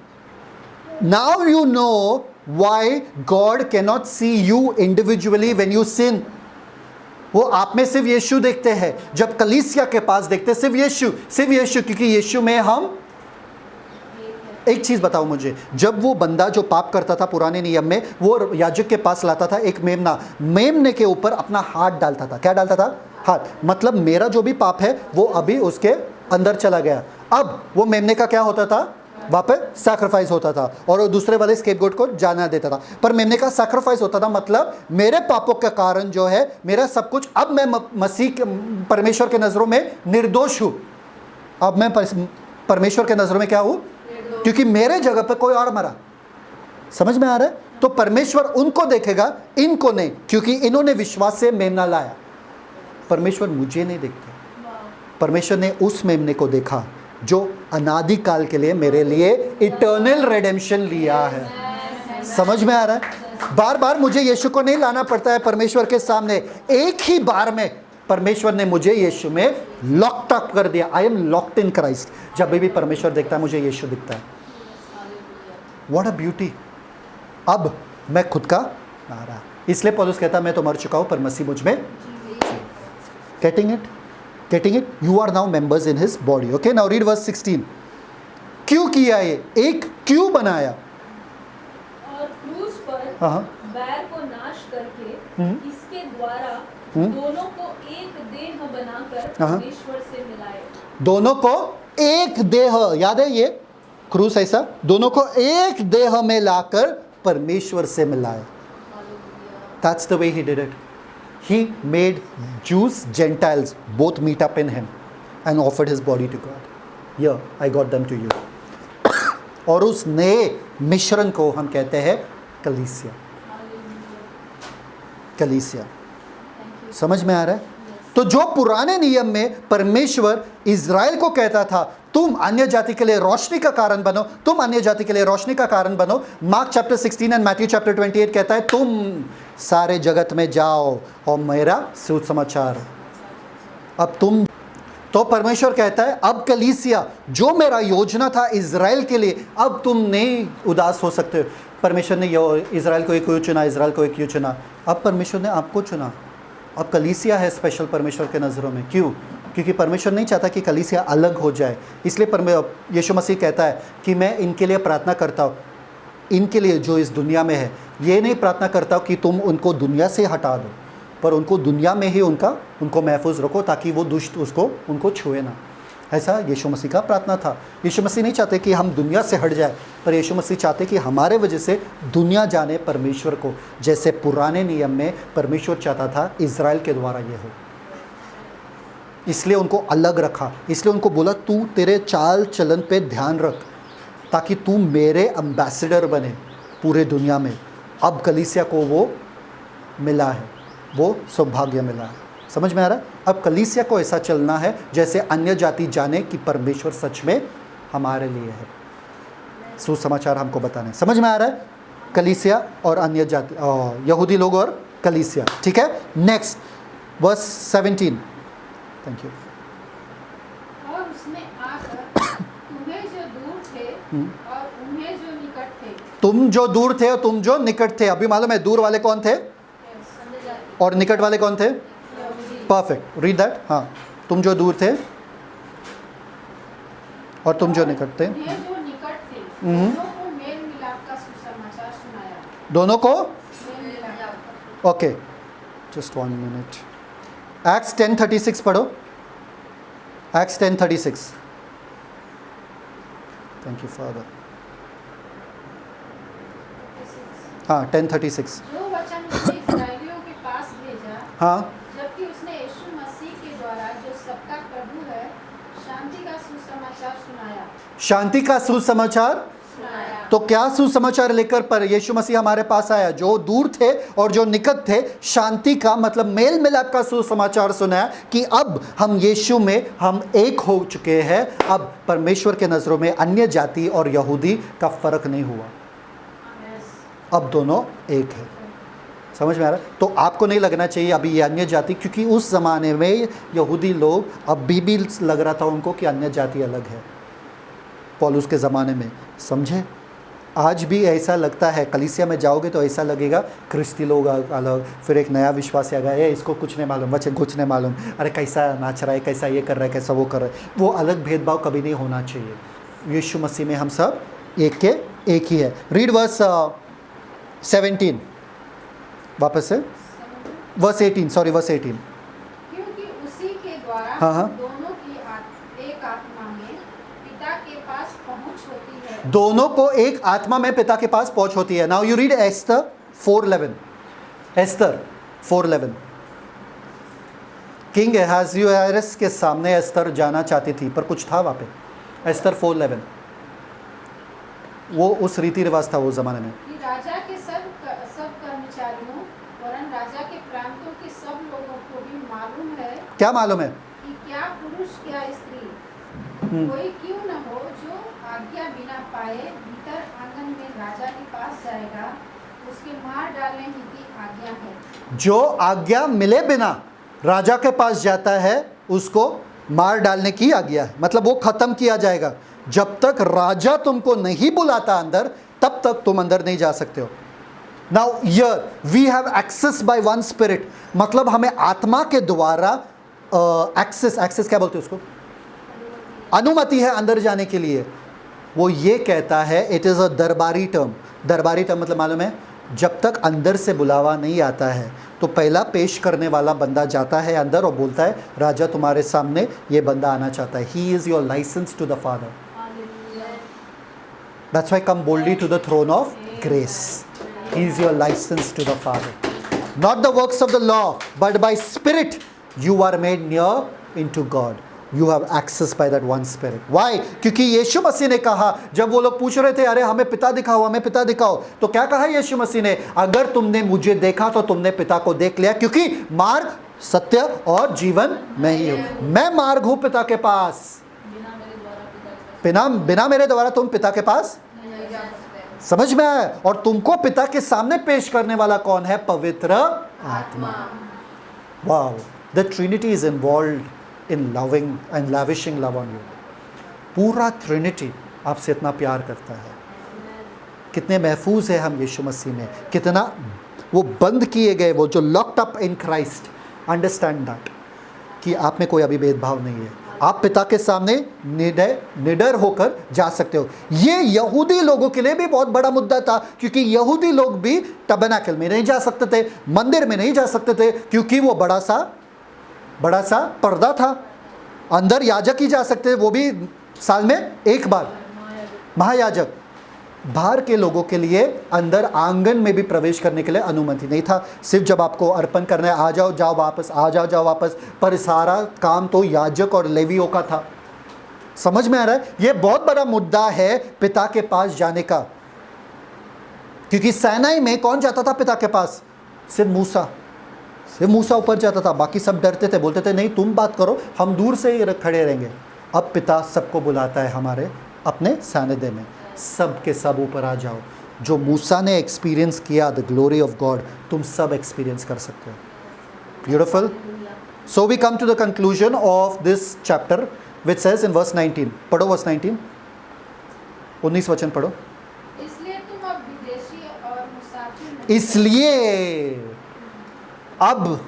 A: Now you know why God can not see you individually when you sin. वो आप में सिर्फ यीशु देखते हैं, जब कलीसिया के पास देखते सिर्फ यीशु, क्योंकि यीशु में हम एक चीज़ बताओ मुझे, जब वो बंदा जो पाप करता था पुराने नियम में, वो याजक के पास लाता था एक मेमना, मेमने के ऊपर अपना हाथ डालता था। क्या डालता था? हाथ। मतलब मेरा जो भी पाप है वो अभी उसके अंदर चला गया। अब वो मेमने का क्या होता था? वापस सैक्रिफाइस होता था और वो दूसरे वाले स्केपगोट को जाना देता था। पर मेमने का सैक्रिफाइस होता था, मतलब मेरे पापों के कारण जो है मेरा सब कुछ, अब मैं मसीह परमेश्वर के नज़रों में निर्दोष हूँ। अब मैं परमेश्वर के नज़रों में क्या हूँ? क्योंकि मेरे जगह पर कोई और मरा। समझ में आ रहा है? तो परमेश्वर उनको देखेगा, इनको नहीं, क्योंकि इन्होंने विश्वास से मेमना लाया। परमेश्वर मुझे नहीं देखता, परमेश्वर ने उस मेमने को देखा जो अनादि काल के लिए मेरे लिए इटर्नल रिडेम्पशन लिया है। समझ में आ रहा है? बार बार मुझे यीशु को नहीं लाना पड़ता है परमेश्वर के सामने, एक ही बार में परमेश्वर ने मुझे यीशु में लॉक्ड अप कर दिया। I am locked in Christ. जब भी परमेश्वर देखता है मुझे यीशु दिखता है। What a beauty. अब मैं खुद का आ रहा, इसलिए पौलुस कहता है मैं तो मर चुका हूं पर मसीह मुझ में। Getting it? You are now members in his body. Okay, now read verse 16। क्यों किया ये? एक क्यों बनाया?
C: और क्रूस पर बैर को नाश करके इसके द्वारा दोनों को एक देह बनाकर परमेश्वर से मिलाए।
A: दोनों को एक देह, याद है ये क्रूस ऐसा, दोनों को एक देह में लाकर परमेश्वर से मिलाए। That's the way he did it. He made Jews, Gentiles both meet up in him and offered his body to God. Here, I got them to you. और उस नए मिश्रण को हम कहते हैं कलीसिया। कलीसिया। समझ में आ रहा है? तो जो पुराने नियम में परमेश्वर इज़राइल को कहता था तुम अन्य जाति के लिए रोशनी का कारण बनो, तुम अन्य जाति के लिए रोशनी का कारण बनो। Mark chapter 16 and Matthew chapter 28 कहता है तुम सारे जगत में जाओ और मेरा सुसमाचार। अब तुम तो परमेश्वर कहता है अब कलीसिया, जो मेरा योजना था इज़राइल के लिए, अब तुम नहीं उदास हो सकते हो। परमेश्वर ने इज़राइल को क्यों चुना, इज़राइल को क्यों चुना? अब परमेश्वर ने आपको चुना। अब कलीसिया है स्पेशल परमेश्वर के नज़रों में। क्यों? क्योंकि परमेश्वर नहीं चाहता कि कलीसिया अलग हो जाए। इसलिए यीशु मसीह कहता है कि मैं इनके लिए प्रार्थना करता हूँ, इनके लिए जो इस दुनिया में है। ये नहीं प्रार्थना करता हूँ कि तुम उनको दुनिया से हटा दो, पर उनको दुनिया में ही उनको महफूज रखो ताकि वो दुष्ट उनको छुए ना। ऐसा यीशु मसीह का प्रार्थना था। यीशु मसीह नहीं चाहते कि हम दुनिया से हट जाए, पर यीशु मसीह चाहते कि हमारे वजह से दुनिया जाने परमेश्वर को, जैसे पुराने नियम में परमेश्वर चाहता था इज़राइल के द्वारा ये हो। इसलिए उनको अलग रखा, इसलिए उनको बोला तू तेरे चाल चलन पे ध्यान रख ताकि तू मेरे एम्बेसडर बने पूरे दुनिया में। अब कलीसिया को वो मिला है, वो सौभाग्य मिला है। समझ में आ रहा है? अब कलीसिया को ऐसा चलना है जैसे अन्य जाति जाने कि परमेश्वर सच में हमारे लिए है। सुसमाचार हमको बताने। समझ में आ रहा है? कलीसिया और अन्य जाति, यहूदी लोग और कलीसिया। ठीक है, नेक्स्ट वर्स 17। Thank you.
B: और उसने आकर तुम्हें जो दूर थे और उन्हें जो निकट थे।
A: तुम जो दूर थे और तुम जो निकट थे। अभी मालूम है दूर वाले कौन थे और निकट वाले कौन थे? Perfect, read that. हाँ, तुम जो दूर थे और तुम जो निकट थे।
B: उन्हें जो निकट थे दोनों को मेल मिलाप का सुसमाचार सुनाया।
A: दोनों को?
B: मेल मिलाप।
A: Okay, just 1 minute. एक्ट्स 10:36 पढ़ो। एक्ट्स 10:36। Thank you father. हाँ, 10:36।
B: जो वचन उसने इस्राएलियों के पास भेजा,
A: हाँ,
B: जबकि उसने यीशु मसीह के द्वारा जो सबका प्रभु है शांति का सुसमाचार सुनाया।
A: शांति का सुसमाचार। तो क्या सुसमाचार लेकर पर यीशु मसीह हमारे पास आया? जो दूर थे और जो निकट थे, शांति का मतलब मेल मिलाप का सुसमाचार सुनाया कि अब हम यीशु में हम एक हो चुके हैं। अब परमेश्वर के नज़रों में अन्य जाति और यहूदी का फर्क नहीं हुआ, अब दोनों एक है। समझ में आ रहा है? तो आपको नहीं लगना चाहिए अभी ये अन्य जाति, क्योंकि उस ज़माने में यहूदी लोग अभी भी लग रहा था उनको कि अन्य जाति अलग है पौलुस के ज़माने में। समझे? आज भी ऐसा लगता है। कलीसिया में जाओगे तो ऐसा लगेगा ख्रिस्ती लोग अलग, फिर एक नया विश्वास आ गया है, इसको कुछ नहीं मालूम, बच्चे कुछ नहीं मालूम, अरे कैसा नाच रहा है, कैसा ये कर रहा है, कैसा वो कर रहा है। वो अलग भेदभाव कभी नहीं होना चाहिए। यीशु मसीह में हम सब एक के एक ही है। रीड वर्स 17 वापस से, वर्स 18, सॉरी वर्स 18।
B: क्योंकि उसी के द्वारा
A: हाँ।
B: दोनों की एक आत्मा में पिता के पास पहुंच होती है।
A: दोनों को एक आत्मा में पिता के पास पहुंच होती है। Now you read Esther 4:11। Esther 4:11। King अहज़्यास के सामने एस्तर जाना चाहती थी, पर कुछ था वहाँ पे। एस्तर 4:11, वो उस रीति रिवाज था वो ज़माने में।
B: कि राजा के सब कर्मचारियों वरन राजा के प्रांतों के सब लोगों को भी मालूम है।
A: क्या मालूम है?
B: कि क्या पुरुष क्या स्त्री कोई क्यों न हो जो आज्ञा बिना पाए भीतर आंगन में राजा के पास जाएगा, उसके मार डालने ही की आज्ञा है।
A: जो आज्ञा मिले बिना राजा के पास जाता है उसको मार डालने की आज्ञा है। मतलब वो खत्म किया जाएगा। जब तक राजा तुमको नहीं बुलाता अंदर, तब तक तुम अंदर नहीं जा सकते हो। Now here we have access by one spirit, मतलब हमें आत्मा के द्वारा एक्सेस क्या बोलते हैं उसको? अनुमति है अंदर जाने के लिए। वो ये कहता है, इट इज़ अ दरबारी टर्म। दरबारी टर्म मतलब मालूम है, जब तक अंदर से बुलावा नहीं आता है तो पहला पेश करने वाला बंदा जाता है अंदर और बोलता है राजा तुम्हारे सामने ये बंदा आना चाहता है। He is your license to the father. That's why come boldly to the throne of grace. He is your license to the Father. Not the works of the law, but by Spirit you are made near into God. You have access by that one Spirit. Why? क्योंकि यीशु मसीह ने कहा, जब वो लोग पूछ रहे थे अरे हमें पिता दिखाओ, हमें पिता दिखाओ, तो क्या कहा यीशु मसीह ने? अगर तुमने मुझे देखा तो तुमने पिता को देख लिया, क्योंकि मार्ग, सत्य और जीवन मैं ही हूँ। मैं मार्ग हूँ पिता के पास। बिना बिना मेरे द्वारा तुम पिता के पास समझ में आया। और तुमको पिता के सामने पेश करने वाला कौन है? पवित्र आत्मा। Wow, the Trinity is involved in loving and lavishing love on you. पूरा ट्रिनिटी आपसे इतना प्यार करता है। कितने महफूज है हम यीशु मसीह में, कितना वो बंद किए गए, वो जो locked up in Christ. Understand that कि आप में कोई अभी भेदभाव नहीं है। आप पिता के सामने निडर होकर जा सकते हो। ये यहूदी लोगों के लिए भी बहुत बड़ा मुद्दा था, क्योंकि यहूदी लोग भी टबरनेकल में नहीं जा सकते थे, मंदिर में नहीं जा सकते थे, क्योंकि वो बड़ा सा पर्दा था। अंदर याजक ही जा सकते थे, वो भी साल में एक बार, महायाजक। बाहर के लोगों के लिए अंदर आंगन में भी प्रवेश करने के लिए अनुमति नहीं था। सिर्फ जब आपको अर्पण करना है, आ जाओ जाओ वापस, आ जाओ जाओ वापस। पर सारा काम तो याजक और लेवियों का था। समझ में आ रहा है? ये बहुत बड़ा मुद्दा है पिता के पास जाने का, क्योंकि सैनाई में कौन जाता था पिता के पास? सिर्फ मूसा ऊपर जाता था, बाकी सब डरते थे, बोलते थे नहीं तुम बात करो, हम दूर से ही खड़े रहेंगे। अब पिता सबको बुलाता है हमारे अपने सानिध्य में, सब के सब ऊपर आ जाओ। जो मूसा ने एक्सपीरियंस किया द ग्लोरी ऑफ गॉड, तुम सब एक्सपीरियंस कर सकते हो। Beautiful. So we come to the conclusion of this chapter which says in verse 19। पढ़ो वर्स 19, 19 वचन पढ़ो।
B: इसलिए तुम अब विदेशी और मुसाफिर नहीं,
A: इसलिए अब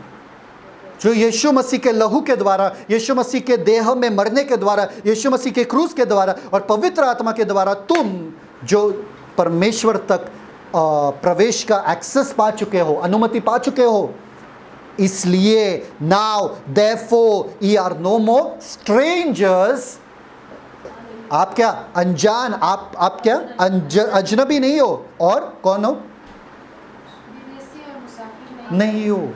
A: जो यीशु मसीह के लहू के द्वारा, यीशु मसीह के देह में मरने के द्वारा, यीशु मसीह के क्रूस के द्वारा और पवित्र आत्मा के द्वारा तुम जो परमेश्वर तक प्रवेश का एक्सेस पा चुके हो, अनुमति पा चुके हो, इसलिए now therefore ye are no more strangers। आप क्या अनजान, आप क्या अजनबी नहीं हो, और कौन हो?
B: विदेशी और मुसाफिर
A: नहीं हो,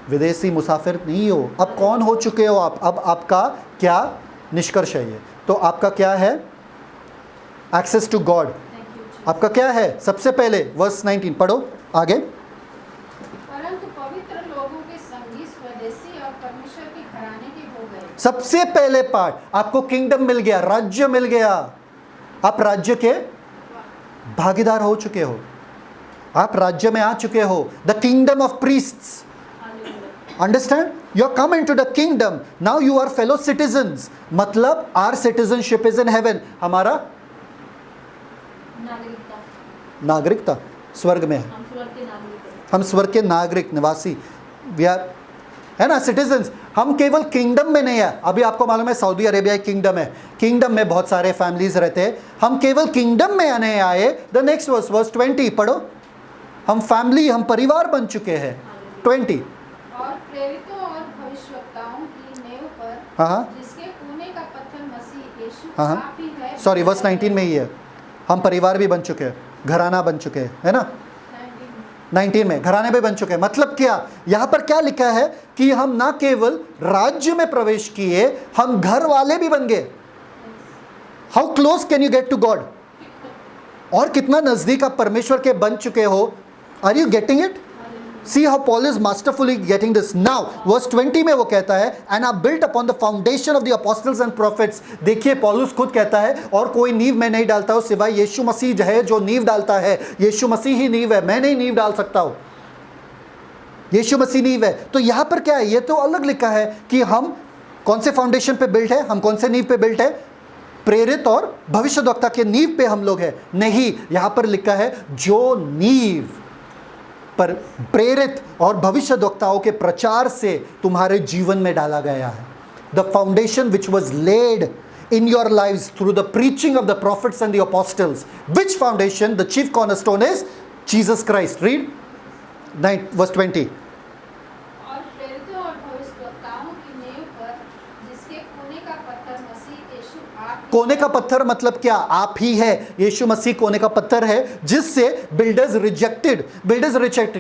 A: विदेशी मुसाफिर नहीं हो। अब कौन हो चुके हो आप? अब आपका क्या निष्कर्ष है? ये तो आपका क्या है? एक्सेस टू गॉड आपका क्या है? सबसे पहले वर्स 19 पढ़ो आगे।
B: परंतु पवित्र लोगों के संगी स्वदेशी और परमेश्वर के घराने के हो गए।
A: सबसे पहले पार्ट, आपको किंगडम मिल गया, राज्य मिल गया। आप राज्य के भागीदार हो चुके हो, आप राज्य में आ चुके हो। The kingdom of priests. Understand? You are coming to the kingdom. Now you are fellow citizens. मतलब our citizenship is in heaven. हमारा नागरिकता स्वर्ग में है। हम स्वर्ग के नागरिक निवासी, वी आर, है ना, सिटीजन्स। हम केवल किंगडम में नहीं है। अभी आपको मालूम है सऊदी अरेबिया एक किंगडम है, किंगडम में बहुत सारे फैमिलीज रहते हैं। हम केवल किंगडम में आने आए। द नेक्स्ट वर्स 20 पढ़ो। हम फैमिली, हम परिवार बन चुके हैं। 20
B: और प्रेरितों और भविष्यवक्ताओं की नेव पर,
A: हाँ
B: जिसके कोने का पत्थर मसीह यीशु
A: हाँ
B: आप ही है।
A: सॉरी वर्स 19 में ही है। हम परिवार भी बन चुके हैं, घराना बन चुके हैं, है ना। 19 में घराने भी बन चुके हैं। मतलब क्या, यहाँ पर क्या लिखा है कि हम ना केवल राज्य में प्रवेश किए, हम घर वाले भी बन गए। How close can you get to God? और कितना नजदीक आप परमेश्वर के बन चुके हो। Are you getting it? See how Paul is masterfully getting this. Now, verse 20 में वो कहता है, and are built upon the foundation of the apostles and prophets. देखिए पौलुस खुद कहता है, और कोई नींव मैं नहीं डालता हूँ सिवाय यीशु मसीह जो है, जो नींव डालता है। यीशु मसीह ही नींव है, मैं नहीं नींव डाल सकता हूँ, यीशु मसीह नींव है। तो यहाँ पर क्या है? ये तो अलग लिखा है कि हम कौन से फाउंडेशन पे बिल्ट है, हम कौन से नींव पे बिल्ट है? प्रेरित और भविष्यद्वक्ता के नींव पे हम लोग हैं। नहीं, यहाँ पर लिखा है जो नींव पर प्रेरित और भविष्यद्वक्ताओं के प्रचार से तुम्हारे जीवन में डाला गया है। The foundation which was laid in your lives through the preaching of the prophets and the apostles. Which foundation? The chief cornerstone is Jesus Christ. Read verse 20.
B: और प्रेरितों और भविष्यवक्ताओं की नेव पर, जिसके कोने का पत्थर मसीह यीशु आप।
A: कोने का पत्थर मतलब क्या? आप ही है। यीशु मसीह कोने का पत्थर है, जिससे बिल्डर्स रिजेक्टेड।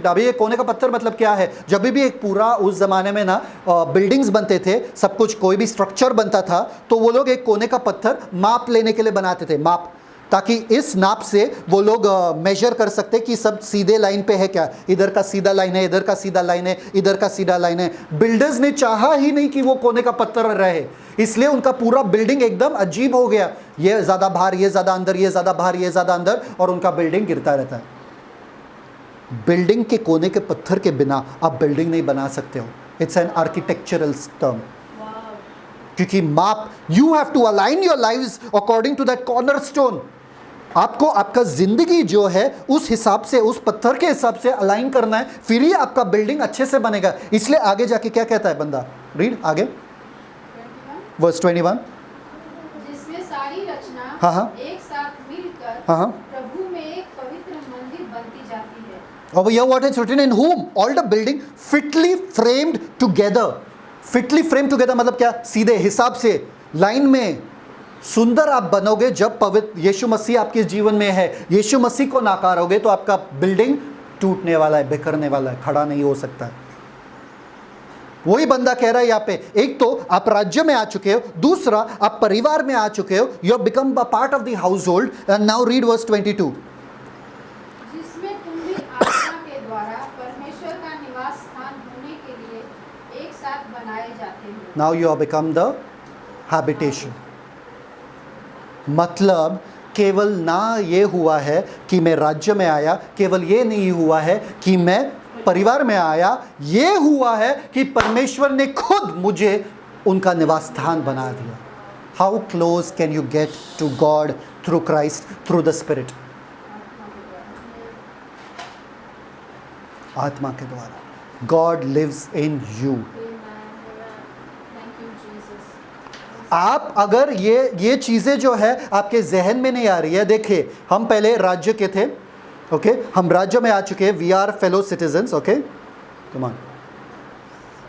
A: अभी ये कोने का पत्थर मतलब क्या है? जब भी एक पूरा उस जमाने में ना बिल्डिंग्स बनते थे, सब कुछ, कोई भी स्ट्रक्चर बनता था, तो वो लोग एक कोने का पत्थर माप लेने के लिए बनाते थे। माप ताकि इस नाप से वो लोग मेजर कर सकते कि सब सीधे लाइन पे है क्या, इधर का सीधा लाइन है, इधर का सीधा लाइन है, इधर का सीधा लाइन है। बिल्डर्स ने चाहा ही नहीं कि वो कोने का पत्थर रहे, इसलिए उनका पूरा बिल्डिंग एकदम अजीब हो गया, ये ज़्यादा बाहर, ये ज़्यादा अंदर, ये ज़्यादा बाहर, ये ज़्यादा अंदर, और उनका बिल्डिंग गिरता रहता है। बिल्डिंग के कोने के पत्थर के बिना आप बिल्डिंग नहीं बना सकते हो। इट्स एन आर्किटेक्चरल टर्म, क्योंकि माप, you have to align your lives according to that cornerstone. आपको आपका जिंदगी जो है उस हिसाब से, उस पत्थर के हिसाब से अलाइन करना है, फिर ही आपका बिल्डिंग अच्छे से बनेगा। इसलिए आगे जाके क्या कहता है बंदा, रीड आगे
B: 21,
A: वर्स 21।
B: जिसमें सारी रचना
A: हाँ।
B: एक साथ मिलकर
A: हाँ।
B: प्रभु में एक पवित्र मंदिर बनती जाती है।
A: Over here what is written, in whom all the building fitly framed together. Fitly framed together मतलब क्या, सीधे हिसाब से लाइन में सुंदर आप बनोगे जब पवित्र यीशु मसीह आपके जीवन में है। यीशु मसीह को नाकारोगे तो आपका बिल्डिंग टूटने वाला है, बिखरने वाला है, खड़ा नहीं हो सकता है। वही बंदा कह रहा है यहाँ पे, एक तो आप राज्य में आ चुके हो, दूसरा आप परिवार में आ चुके हो, you have become a part of the household. And now read verse 22।
B: जिसमें तुम भी आत्मा के द्वारा परमेश्वर का निवास स्थान होने के लिए एक साथ बनाए जाते हो।
A: Now you have become the habitation. मतलब केवल ना ये हुआ है कि मैं राज्य में आया, केवल ये नहीं हुआ है कि मैं परिवार में आया, ये हुआ है कि परमेश्वर ने खुद मुझे उनका निवास स्थान बना दिया। How close can you get to God through Christ, through the spirit? आत्मा के द्वारा। God lives in you.
C: Thank you, Jesus.
A: आप अगर ये चीज़ें जो है आपके जहन में नहीं आ रही है, देखिए हम पहले राज्य के थे, ओके, हम राज्य में आ चुके हैं, we are fellow citizens, okay, come on,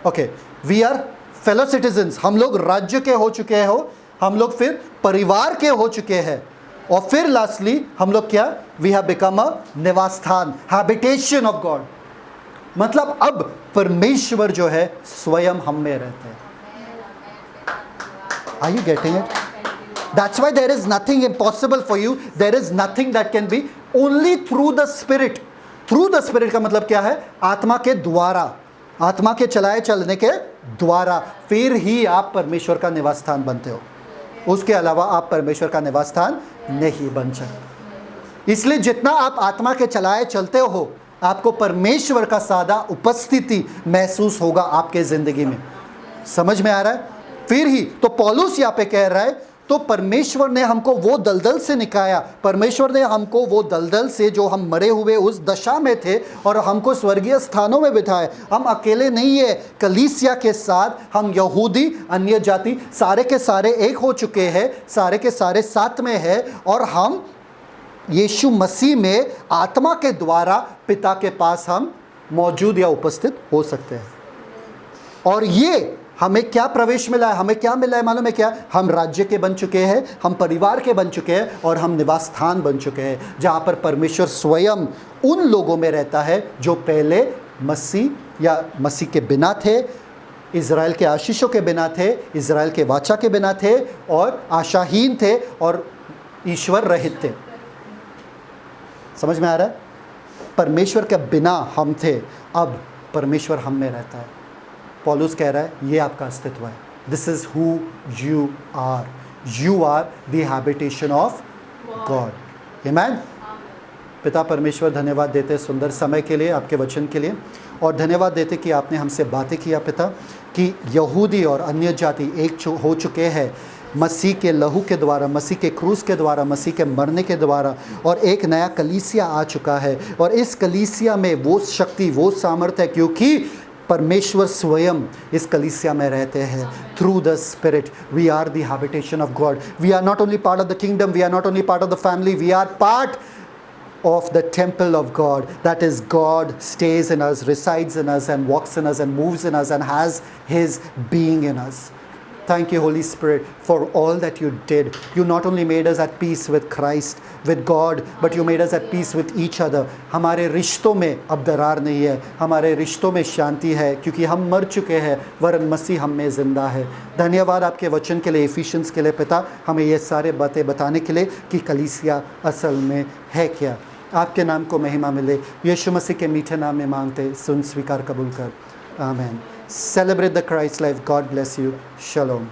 A: okay, we are fellow citizens, हम लोग राज्य के हो चुके हो, हम लोग फिर परिवार के हो चुके हैं, और फिर लास्टली हम लोग क्या, वी हैव बिकम अ निवास स्थान, हैबिटेशन ऑफ गॉड। मतलब अब परमेश्वर जो है स्वयं हम में रहते हैं। Are you getting it? That's why there is nothing impossible for you. There is nothing that can be only through the Spirit. Through the Spirit का मतलब क्या है? आत्मा के द्वारा, आत्मा के चलाए चलने के द्वारा, फिर ही आप परमेश्वर का निवास स्थान बनते हो। उसके अलावा आप परमेश्वर का निवास स्थान नहीं बन सकते। इसलिए जितना आप आत्मा के चलाए चलते हो, आपको परमेश्वर का सादा उपस्थिति महसूस होगा आपके जिंदगी में। समझ में आ रहा है? फिर ही तो पौलुस यहाँ पे कह रहा है, तो परमेश्वर ने हमको वो दलदल से निकाला, परमेश्वर ने हमको वो दलदल से, जो हम मरे हुए उस दशा में थे, और हमको स्वर्गीय स्थानों में बिठाए। हम अकेले नहीं है, कलीसिया के साथ हम यहूदी, अन्य जाति, सारे के सारे एक हो चुके हैं, सारे के सारे साथ में है, और हम यीशु मसीह में आत्मा के द्वारा पिता के पास हम मौजूद या उपस्थित हो सकते हैं। और ये हमें क्या प्रवेश मिला है, हमें क्या मिला है मालूम है क्या? हम राज्य के बन चुके हैं, हम परिवार के बन चुके हैं, और हम निवास स्थान बन चुके हैं, जहाँ पर परमेश्वर स्वयं उन लोगों में रहता है जो पहले मसीह या मसीह के बिना थे, इज़राइल के आशीषों के बिना थे, इज़राइल के वाचा के बिना थे, और आशाहीन थे, और ईश्वर रहित थे। समझ में आ रहा है? परमेश्वर के बिना हम थे, अब परमेश्वर हम में रहता है। पौलुस कह रहा है ये आपका अस्तित्व है। This is who you are. You are the habitation of God. Amen. पिता परमेश्वर, धन्यवाद देते सुंदर समय के लिए, आपके वचन के लिए, और धन्यवाद देते कि आपने हमसे बातें किया पिता, कि यहूदी और अन्य जाति एक हो चुके हैं मसीह के लहू के द्वारा, मसीह के क्रूस के द्वारा, मसीह के मरने के द्वारा, और एक नया कलीसिया आ चुका है। और इस कलीसिया में वो शक्ति, वो सामर्थ्य है, क्योंकि परमेश्वर स्वयं इस कलीसिया में रहते हैं। Through the spirit we are the habitation of God. We are not only part of the kingdom, we are not only part of the family, we are part of the temple of God. That is, God stays in us, resides in us, and walks in us, and moves in us, and has his being in us. Thank you, Holy Spirit, for all that you did. You not only made us at peace with Christ, with God, but you made us at peace with each other. हमारे रिश्तों में अब दरार नहीं है, हमारे रिश्तों में शांति है, क्योंकि हम मर चुके हैं वरन मसीह हम में ज़िंदा है। धन्यवाद आपके वचन के लिए, इफिशियंस के लिए पिता, हमें ये सारे बातें बताने के लिए कि कलीसिया असल में है क्या। आपके नाम को महिमा मिले, यीशु मसीह के मीठे नाम में मांगते, सुन, स्वीकार, कबूल कर, आमीन। Celebrate the Christ life. God bless you. Shalom.